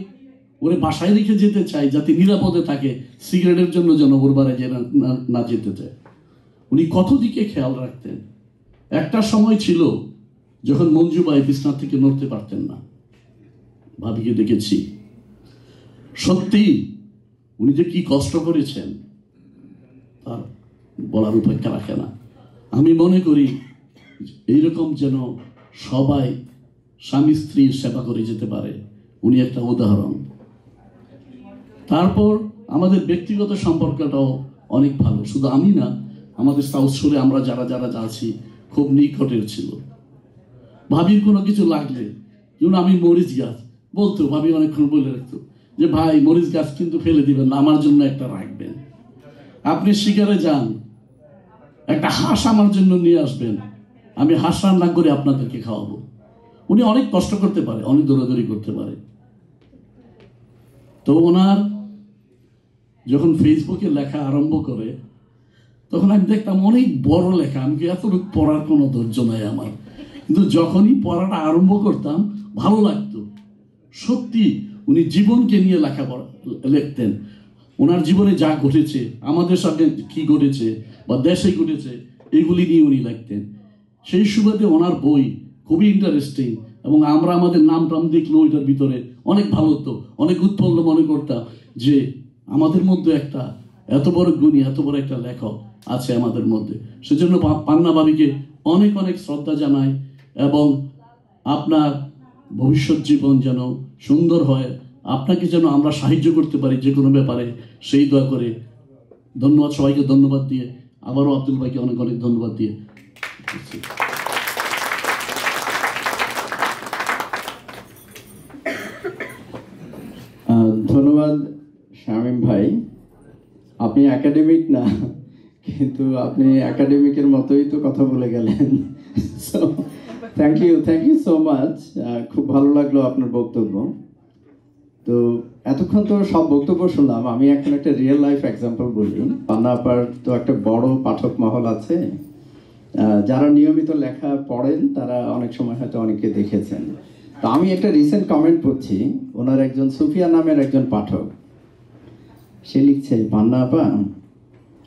S11: ওরে বাসায় রেখে যেতে চাই, যাতে নিরাপদে থাকে, সিগারেটের জন্য যেন ওর বাড়ি না যেতে চায়। উনি কত দিকে খেয়াল রাখতেন। একটা সময় ছিল যখন মঞ্জু ভাই বিছনা থেকে নড়তে পারতেন না, ভাবিকে দেখেছি। সত্যি উনি যে কি কষ্ট করেছেন তার বলার উপেক্ষা রাখে না। আমি মনে করি এইরকম যেন সবাই স্বামী স্ত্রীর সেবা করে যেতে পারে, উনি একটা উদাহরণ। তারপর আমাদের ব্যক্তিগত সম্পর্কটাও অনেক ভালো, শুধু আমি না, আমাদের সাউথ শোরে আমরা যারা যারা আছি খুব নিকটের ছিল। ভাবির কোনো কিছু লাগলে, যেমন আমি মরিচ গাছ বলতো, ভাবি অনেকক্ষণ বলে রাখতো যে ভাই মরিচ গাছ কিন্তু ফেলে দিবেন না, আমার জন্য একটা রাখবেন। আপনি শিকারে যান, একটা হাঁস আমার জন্য নিয়ে আসবেন, আমি হাঁস রান্না করে আপনাদেরকে খাওয়াবো। উনি অনেক কষ্ট করতে পারে, অনেক দৌড়াদৌড়ি করতে পারে। তো ওনার যখন ফেসবুকে লেখা আরম্ভ করে, তখন আমি দেখতাম অনেক বড় লেখা, আমি এতটুকু পড়ার কোনো ধৈর্য নাই আমার, কিন্তু যখনই পড়াটা আরম্ভ করতাম ভালো লাগতো। সত্যি উনি জীবনকে নিয়ে লেখাপড়া লিখতেন, ওনার জীবনে যা ঘটেছে, আমাদের সাথে কি ঘটেছে বা দেশে ঘটেছে, এগুলি নিয়ে উনি লিখতেন। সেই সুবাদে ওনার বই খুবই ইন্টারেস্টিং, এবং আমরা আমাদের নাম টাম দেখলো ওইটার ভিতরে অনেক ভালো হতো, অনেক উৎফুল্ল মনে করতাম যে আমাদের মধ্যে একটা এত বড় গুণী, এত বড় একটা লেখক আছে আমাদের মধ্যে। সেজন্য পান্না ভাবিকে অনেক অনেক শ্রদ্ধা জানাই, এবং আপনার ভবিষ্যৎ জীবন যেন সুন্দর হয়, আপনাকে যেন আমরা সাহায্য করতে পারি যে কোনো ব্যাপারে, সেই দয়া করে। ধন্যবাদ, সবাইকে ধন্যবাদ দিয়ে, আবারও আব্দুল ভাইকে অনেক অনেক ধন্যবাদ দিয়ে।
S6: ধন্যবাদ শামীম ভাই। আপনি একাডেমিক না, কিন্তু আপনি একাডেমিকের মতোই তো কথা বলে গেলেন। So thank you so much. খুব ভালো লাগলো আপনার বক্তব্য। তো এতক্ষণ তো সব বক্তব্য শুনলাম, আমি এখন একটা রিয়েল লাইফ এক্সাম্পল বলি। পান্না আপার তো একটা বড় পাঠক মহল আছে, যারা নিয়মিত লেখা পড়েন তারা অনেক সময় হয়তো অনেকে দেখেছেন। তো আমি একটা রিসেন্ট কমেন্ট পড়ছি, ওনার একজন সুফিয়া নামের একজন পাঠক, সে লিখছে, পান্না আপা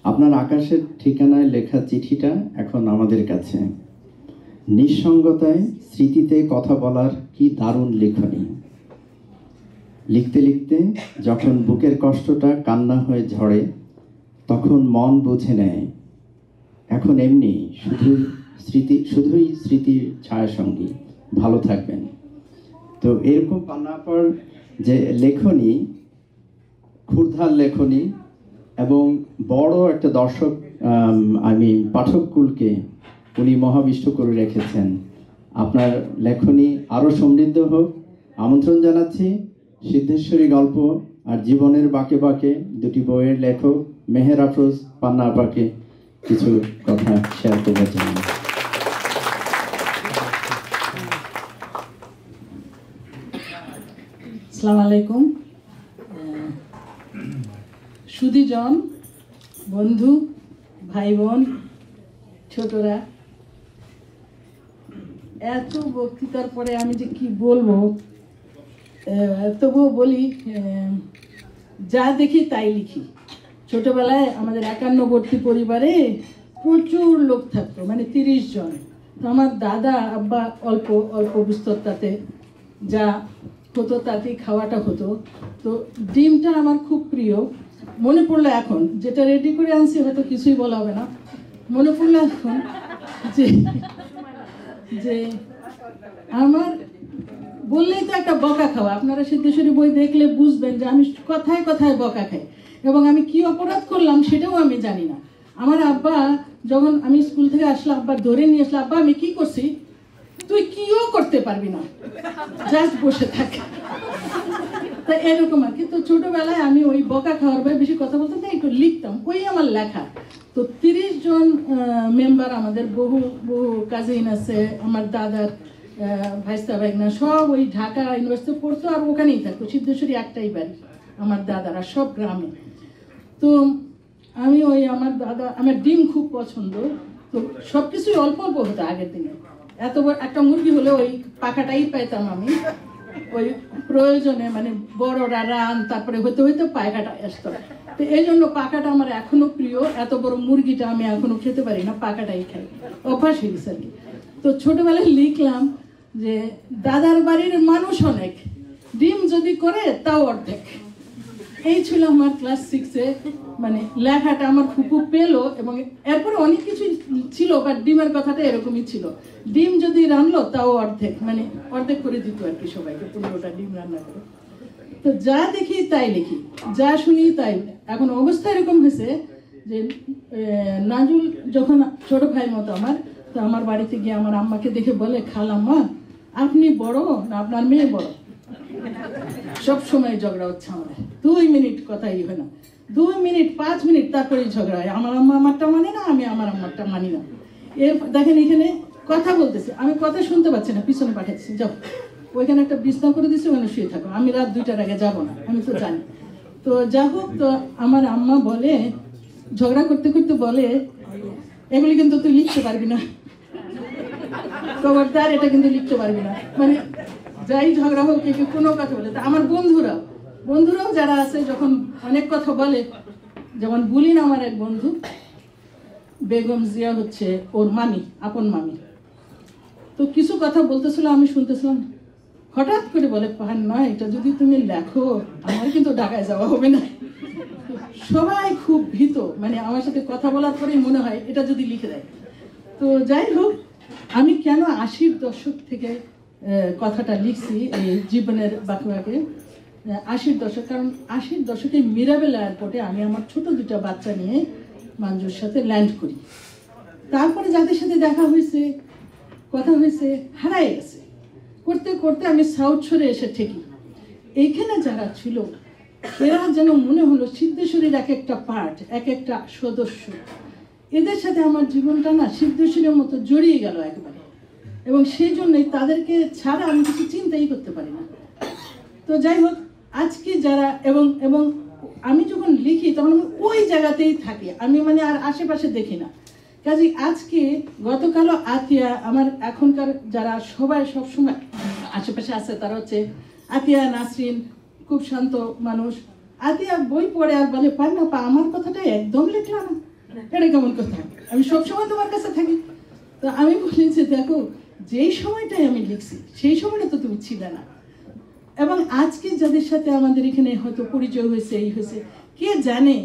S6: আপনার আকাশের ঠিকানায় লেখা চিঠিটা এখন আমাদের কাছে। নিঃসঙ্গতায় স্মৃতিতে কথা বলার কি দারুণ লেখনী। লিখতে লিখতে যখন বুকের কষ্টটা কান্না হয়ে ঝরে, তখন মন বুঝে নেয় এখন এমনি শুধুই স্মৃতির ছায়াসঙ্গী। ভালো থাকবেন। তো এরকম পান্না আপার যে লেখনী, ক্ষুরধার লেখনী, এবং বড় একটা দর্শক পাঠককুলকে উনি মহাবিষ্ট করে রেখেছেন। আপনার লেখনী আরও সমৃদ্ধ হোক। আমন্ত্রণ জানাচ্ছি সিদ্ধেশ্বরী গল্প আর জীবনের বাঁকে বাঁকে দুটি বইয়ের লেখক মেহের আফরোজ পান্না আপাকে কিছু কথা শেয়ার করবার জন্য।
S12: আসসালামু আলাইকুম। সুধীজন, বন্ধু, ভাই বোন, ছোটরা, এত বক্তৃতার পরে আমি যে কি বলবো, তবুও বলি, যা দেখি তাই লিখি। ছোটবেলায় আমাদের 51বর্তী পরিবারে প্রচুর লোক থাকতো, মানে 30 জন। তো আমার দাদা আব্বা অল্প অল্প বিস্তরটাতে যা হতো তাতেই খাওয়াটা হতো। তো ডিমটা আমার খুব প্রিয়। মনে পড়লো এখন, যেটা রেডি করে আনছি হয়তো কিছুই বলা হবে না, মনে পড়লো এখন যে আমার বললেই তো একটা বকা খাওয়া। আপনারা সিদ্ধেশ্বরী বই দেখলে বুঝবেন যে আমি কথায় কথায় বকা খাই, এবং আমি কি অপরাধ করলাম সেটাও আমি জানি না। আমার আব্বা যখন আমি স্কুল থেকে আসলাম, আব্বা ধরে নিয়ে আসলাম, আব্বা আমি কি করছি, তুই কিও করতে পারবি না, জাস্ট বসে থাক। তা এরকম আর কি। তো ছোটবেলায় আমি ওই বকা খাওয়ার ভাই বেশি কথা বলতাম না, একটু লিখতাম, ওই আমার লেখা। তো 30 জন মেম্বার, আমাদের বহু বহু কাজিন আছে, আমার দাদার ভাইস্তা ভাইগনা সব ওই ঢাকা ইউনিভার্সিটি পড়তো, আর ওখানেই থাকতো। সিদ্ধেশ্বরী একটাই বাড়ি, আমার দাদারা সব গ্রামে। তো আমি ওই আমার দাদা, আমার ডিম খুব পছন্দ। তো সব কিছুই অল্প অল্প হতো আগের দিনে। এত একটা মুরগি হলে ওই পাখাটাই পাইতাম আমি, ওই প্রয়োজনে, মানে বড়রা রান, তারপরে হইতে হইতে পায়খাটা আসতো। তো এই জন্য পাখাটা আমার এখনো প্রিয়। এত বড় মুরগিটা আমি এখনো খেতে পারি না, পাখাটাই খাই, অভ্যাস হয়ে গেছে আর কি। তো ছোটবেলায় লিখলাম যে দাদার বাড়ির মানুষ অনেক, ডিম যদি করে তাও অর্ধেক। এই ছিল আমার ক্লাস 6-এ, মানে লেখাটা আমার ফুপু পেলো। এবং এরপরে অনেক কিছু ছিল, বাট ডিমের কথাটা এরকমই ছিল, ডিম যদি রান্নলো তাও অর্ধেক, মানে অর্ধেক করে দিত আর কি সবাইকে, 15টা ডিম রান্না করে। তো যা দেখি তাই লিখি, যা শুনি তাই। এখন অবস্থা এরকম হয়েছে যে নাজুল যখন ছোট ভাইয়ের মতো আমার, তো আমার বাড়িতে গিয়ে আমার আম্মাকে দেখে বলে, খালাম্মা আপনি বড় না আপনার মেয়ে বড়? সব সময় ঝগড়া হচ্ছে আমাদের, 2 মিনিট কথাই হয় না, 2 মিনিট 5 মিনিট তারপরেই ঝগড়া হয়। আমার আম্মা আমারটা মানে না, আমি আমার আম্মারটা মানি না। দেখেন এখানে কথা বলতেছে, আমি কথা শুনতে পাচ্ছি না, পিছনে পাঠাচ্ছি, যাও ওইখানে একটা বিছনা করে দিচ্ছে, ওখানে শুয়ে থাকো, আমি রাত 2টার আগে যাবো না, আমি তো জানি। তো যা হোক, তো আমার আম্মা বলে, ঝগড়া করতে করতে বলে, এগুলি কিন্তু তুই লিখতে পারবি না, খবরদার এটা কিন্তু লিখতে পারবি না। মানে যাই ঝগড়া হোক, কেউ কোনো কথা বলে। আমার বন্ধুরাও যারা আছে, যখন অনেক কথা বলে, যেমন বুলিন আমার এক বন্ধু, বেগম জিয়া হচ্ছে ওর মামি, আপন মামি, তো কিছু কথা বলতেছিল, আমি শুনতেছিলাম, হঠাৎ করে বলে, পাহান নয়, এটা যদি তুমি লেখো আমার কিন্তু ঢাকায় যাওয়া হবে না। সবাই খুব ভীত, মানে আমার সাথে কথা বলার পরেই মনে হয় এটা যদি লিখে দেয়। তো যাই হোক, আমি কেন 80-র দশক থেকে কথাটা লিখছি এই জীবনের বাঁকে 80-র দশক, কারণ 80-র দশকে মিরাবেল এয়ারপোর্টে আমি আমার ছোট 2টা বাচ্চা নিয়ে মঞ্জুর সাথে ল্যান্ড করি। তারপরে যাদের সাথে দেখা হয়েছে, কথা হয়েছে, হারাই গেছে। করতে করতে আমি সাউথ শোরে এসে ঠেকি। এইখানে যারা ছিল এরা যেন মনে হলো সিদ্ধেশ্বরীর এক একটা পার্ট, এক একটা সদস্য। এদের সাথে আমার জীবনটা না সিদ্ধেশ্বরীর মতো জড়িয়ে গেল একবারে, এবং সেই জন্যই তাদেরকে ছাড়া আমি কিছু চিন্তাই করতে পারি না। তো যাই হোক, আজকে যারা এবং আমি যখন লিখি তখন আমি ওই জায়গাতেই থাকি, আমি মানে আর আশেপাশে দেখি না। কাজে আজকে গতকালও আতিয়া, আমার এখনকার যারা সবাই সবসময় আশেপাশে আছে, তারা হচ্ছে আতিয়া, নাসরিন, খুব শান্ত মানুষ। আতিয়া বই পড়ে আর বলে, পান্না পা আমার কথাটা একদম লিখলা না, এটা কেমন কথা, আমি সবসময় তোমার কাছে থাকি। তো আমি বলি যে দেখো, যেই সময়টাই আমি লিখছি সেই সময়টা তো তুমি ছিলে না। এবং আজকে যাদের সাথে আমাদের এখানে হয়তো পরিচয় হয়েছে, এই হয়েছে, কে জানে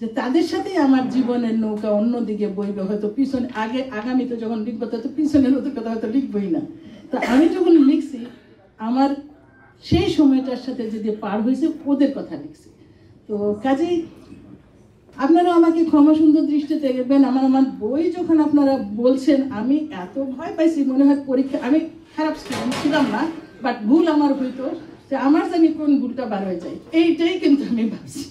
S12: যে তাদের সাথে আমার জীবনের নৌকা অন্যদিকে বইবে, হয়তো পিছনে আগামীতে যখন লিখবো তো পিছনের নতুন কথা হয়তো লিখবই না। তো আমি যখন লিখছি আমার সেই সময়টার সাথে যদি পার হয়েছে ওদের কথা লিখছি। তো কাজেই আপনারা আমাকে ক্ষমা সুন্দর দৃষ্টিতে দেখবেন। আমার বই যখন আপনারা বলছেন, আমি এত ভয় পাইছি, মনে হয় পরীক্ষা, আমি খারাপ স্টুডেন্ট ছিলাম না, বাট ভুল আমার হইতো, যে আমার জানি কোন ভুলটা বার হয়ে যায়, এইটাই কিন্তু আমি ভাবছি।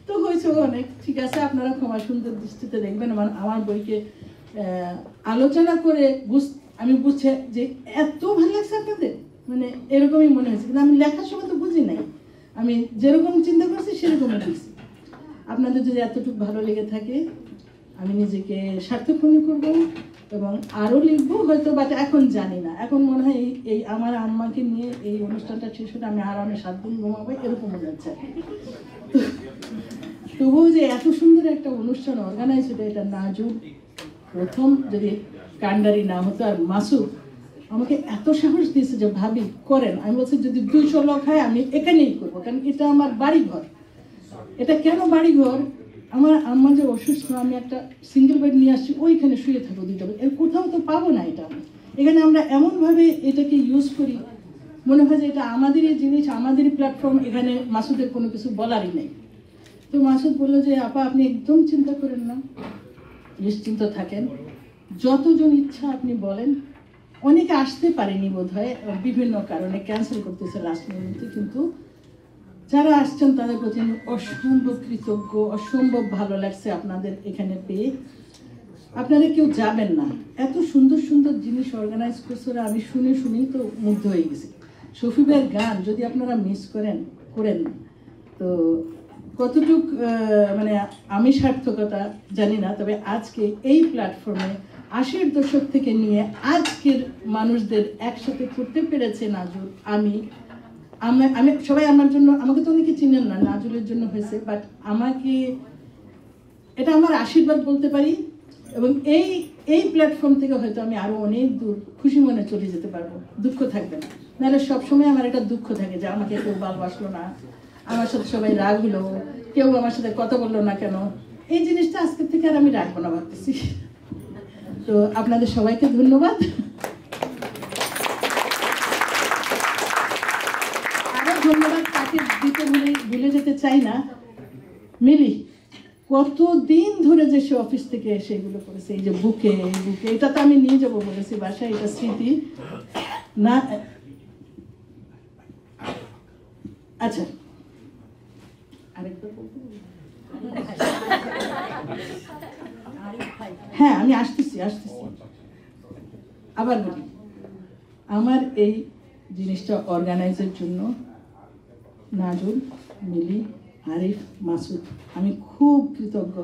S12: তো হয়েছে অনেক, ঠিক আছে, আপনারা ক্ষমা সুন্দর দৃষ্টিতে দেখবেন। আমার বইকে আলোচনা করে আমি বুঝছে যে এত ভালো লাগছে আপনাদের, মানে এরকমই মনে হয়েছে, কিন্তু আমি লেখার সময় তো বুঝি নাই, আমি যেরকম চিন্তা করছি সেরকমই লিখছি। আপনাদের যদি এতটুকু ভালো লেগে থাকে, আমি নিজেকে সার্থক মনে করবো এবং আরও লিখবো হয়তো, বাট এখন জানি না। এখন মনে হয় এই আমার আম্মাকে নিয়ে এই অনুষ্ঠানটা শেষ হলে আমি আরামে 7 দিন ঘুমাবো, এরকম মনে হচ্ছে। তবুও যে এত সুন্দর একটা অনুষ্ঠান অর্গানাইজ হতো, এটা নাজুক প্রথম, যদি কান্ডারি না হতো আর মাসুদ আমাকে এত সাহস দিয়েছে যে ভাবি করেন। আমি বলছি যদি 200 লোক হয় আমি এখানেই করবো, কারণ এটা আমার বাড়িঘর। এটা কেন বাড়িঘর, আমার আম্মা যে অসুস্থ, আমি একটা সিঙ্গেল বেড নিয়ে আসছি, ওইখানে শুয়ে থাকবো 2টা বেড, এর কোথাও তো পাবো না এটা। এখানে আমরা এমনভাবে এটাকে ইউজ করি, মনে হয় যে এটা আমাদেরই জিনিস, আমাদেরই প্ল্যাটফর্ম, এখানে মাসুদের কোনো কিছু বলারই নেই। তো মাসুদ বললো যে আপা আপনি একদম চিন্তা করেন না, নিশ্চিন্ত থাকেন, যতজন ইচ্ছা আপনি বলেন। অনেকে আসতে পারেনি বোধ হয়, বিভিন্ন কারণে ক্যান্সেল করতেছে লাস্ট মিনিটে, কিন্তু যারা আসছেন তাদের প্রতি আমি অসম্ভব কৃতজ্ঞ, অসম্ভব ভালো লাগছে আপনাদের এখানে পেয়ে। আপনারা কেউ যাবেন না, এত সুন্দর সুন্দর জিনিস অর্গানাইজ করছে, আমি শুনেই তো মুগ্ধ হয়ে গেছি। শফি ভাইয়ের গান যদি আপনারা মিস করেন না, তো কতটুক মানে আমি সার্থকতা জানি না। তবে আজকে এই প্ল্যাটফর্মে 80-র দশক থেকে নিয়ে আজকের মানুষদের একসাথে করতে পেরেছে নাজুল। আমি সবাই আমার জন্য, আমাকে তো অনেকে চিনেন না, নাজুলের জন্য হয়েছে, বাট আমাকে এটা আমার আশীর্বাদ বলতে পারি। এবং এই প্ল্যাটফর্ম থেকে হয়তো আমি আরো অনেক দূর খুশি মনে চলে যেতে পারবো, দুঃখ থাকবে না। নাহলে সবসময় আমার একটা দুঃখ থাকে যে আমাকে কেউ ভালোবাসলো না, আমার সাথে সবাই রাগ হলো, কেউ আমার সাথে কথা বললো না কেন। এই জিনিসটা আজকের থেকে আর আমি রাখবো না ভাবতেছি। তো আপনাদের সবাইকে ধন্যবাদ। আরো ধন্যবাদ তাকে দিতে ভুলে যেতে চাই না, মিলি কতদিন ধরে যে সে অফিস থেকে এসে এগুলো করেছে, এই যে বুকে এটা তো আমি নিয়ে যাবো বলেছি বাসায়, এটা স্মৃতি না। আচ্ছা হ্যাঁ আমি আসতেছি আবার বলি, আমার এই জিনিসটা অর্গানাইজের জন্য নাজুল, মিলি, আরিফ, মাসুদ আমি খুব কৃতজ্ঞ।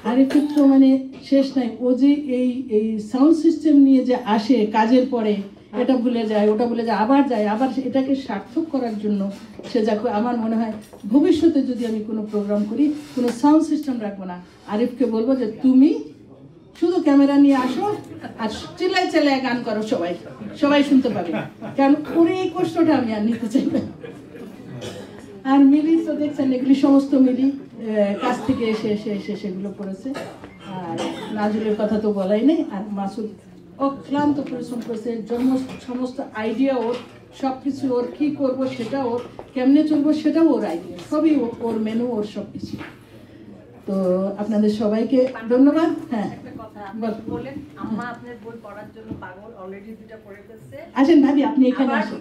S12: আরিফের তো মানে শেষ নাই, ও যে এই সাউন্ড সিস্টেম নিয়ে যে আসে কাজের পরে, এটা ভুলে যায় ওটা ভুলে যায়, আবার এটাকে সার্থক করার জন্য সে যা, আমার মনে হয় ভবিষ্যতে যদি আমি কোনো প্রোগ্রাম করি কোনো সাউন্ড সিস্টেম রাখবো না, আরিফকে বলবো যে তুমি শুধু ক্যামেরা নিয়ে আসো আর চিল্লায় গান করো, সবাই শুনতে পাবে, কারণ ওর এই কষ্টটা আমি আর নিতে চাই না। আর মিলি তো দেখছেন এগুলি সমস্ত মিলি কাছ থেকে এসে সেগুলো করেছে। আর নাজুলের কথা তো বলাই নেই। আর মাসুদ অক্লান্ত পরিশ্রম করেছে, সমস্ত আইডিয়া ওর, সব কিছু ওর, কী করবো সেটা ওর, কেমনে চলবো সেটাও ওর আইডিয়া, সবই ওর মেনু, ওর সব কিছু। তো আপনাদের সবাইকে ধন্যবাদ। হ্যাঁ আসেন ভাবি, আপনি এখানে আসেন।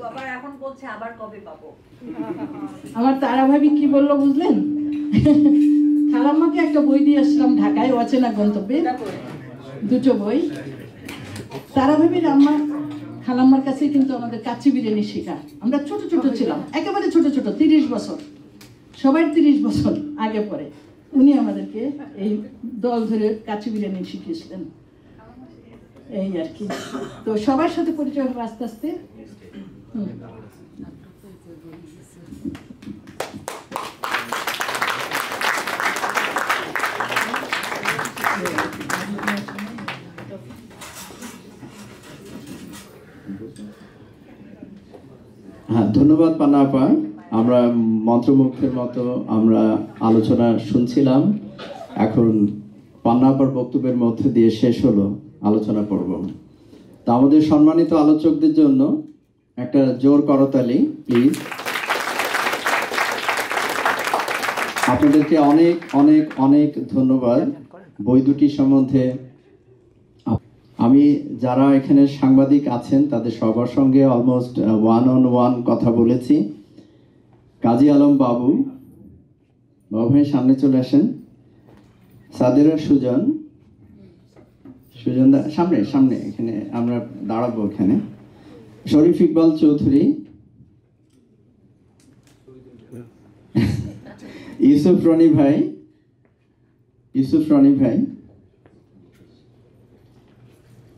S12: আমার তারা ভাবি কি বললো বুঝলেন? খালাম্মাকে একটা বই দিয়ে আসলাম ঢাকায়, অচেনা গন্তব্যে, দুটো বই। তারা ভাবির আম্মা খালাম্মার কাছে কিন্তু আমাদের কাচ্চি বিরিয়ানি শেখা, আমরা ছোট ছিলাম, একেবারে ছোট 30 বছর, সবাই 30 বছর আগে পরে উনি আমাদেরকে এই দল ধরে কাচ্চি বিরিয়ানি শিখিয়েছিলেন, এই আর কি। তো সবার সাথে পরিচয় হবে আস্তে আস্তে।
S6: হ্যাঁ ধন্যবাদ পান্না আপা। আমরা মন্ত্রমুগ্ধের মতো আমরা আলোচনা শুনছিলাম, এখন পান্না আপার বক্তব্যের মধ্যে দিয়ে শেষ হলো আলোচনা পর্ব। তা আমাদের সম্মানিত আলোচকদের জন্য একটা জোর করতালি প্লিজ। আপনাদেরকে অনেক অনেক অনেক ধন্যবাদ। বই দুটি সম্বন্ধে আমি যারা এখানে সাংবাদিক আছেন তাদের সবার সঙ্গে অলমোস্ট 1-on-1 কথা বলেছি। কাজী আলম বাবু ভাই সামনে চলে আসেন, সাদেরা সুজন দা সামনে এখানে আমরা দাঁড়াবো, এখানে শরীফ ইকবাল চৌধুরী, ইউসুফ রনি ভাই,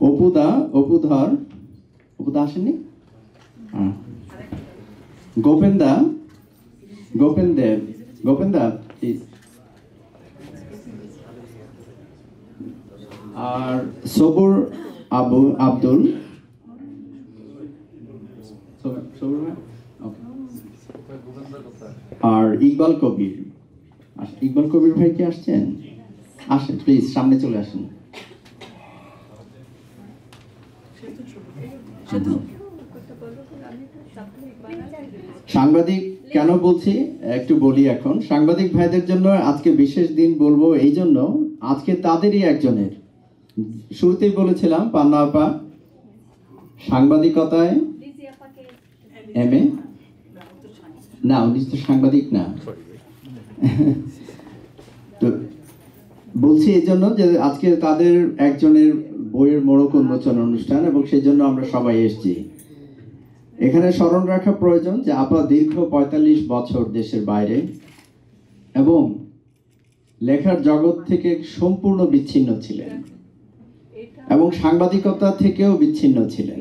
S6: অপুদা আসেননি, গোপেন দা প্লিজ, আর সবুর আব্দুল, আর ইকবাল কবির ভাই কি আসছেন? আসেন প্লিজ, সামনে চলে আসেন। সাংবাদিক কেন বলছি একটু বলি। এখন সাংবাদিক ভাইদের জন্য আজকে বিশেষ দিন বলবো, এই জন্য আজকে তাদেরই একজনের, শুরুতেই বলেছিলাম পান্না আপা সাংবাদিকতায় MA না, উনি তো সাংবাদিক না। তো বলছি এই জন্য যে আজকে তাদের একজনের বইয়ের মোড়ক উন্মোচন অনুষ্ঠান, এবং সেই জন্য আমরা সবাই এসেছি। এখানে স্মরণ রাখা প্রয়োজন যে আপা দীর্ঘ 45 বছর দেশের বাইরে এবং লেখার জগৎ থেকে সম্পূর্ণ বিচ্ছিন্ন ছিলেন এবং সাংবাদিকতা থেকেও বিচ্ছিন্ন ছিলেন।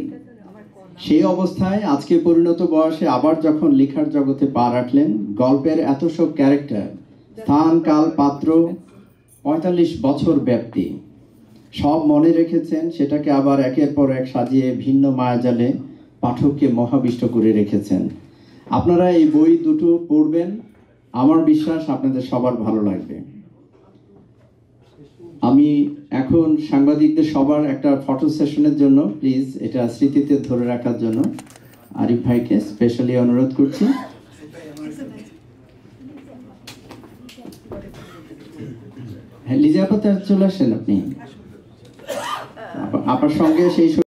S6: সেই অবস্থায় আজকে পরিণত বয়সে আবার যখন লেখার জগতে পা রাখলেন, গল্পের এত সব ক্যারেক্টার, স্থান, কাল, পাত্র, 45 বছর ব্যাপ্তি সব মনে রেখেছেন, সেটাকে আবার একের পর এক সাজিয়ে ভিন্ন মায়াজালে পাঠককে মহাবিষ্ট করে রেখেছেন। আপনারা এই বই দুটো পড়বেন, আমার বিশ্বাস আপনাদের সবার ভালো লাগবে। আমি এখন সাংবাদিকদের সবার একটা ফটো সেশনের জন্য প্লিজ এটা স্মৃতিতে ধরে রাখার জন্য আরিফ ভাইকে স্পেশালি অনুরোধ করছি। লিজা আপা চলে আসেন আপনি, আপনার সঙ্গে সেই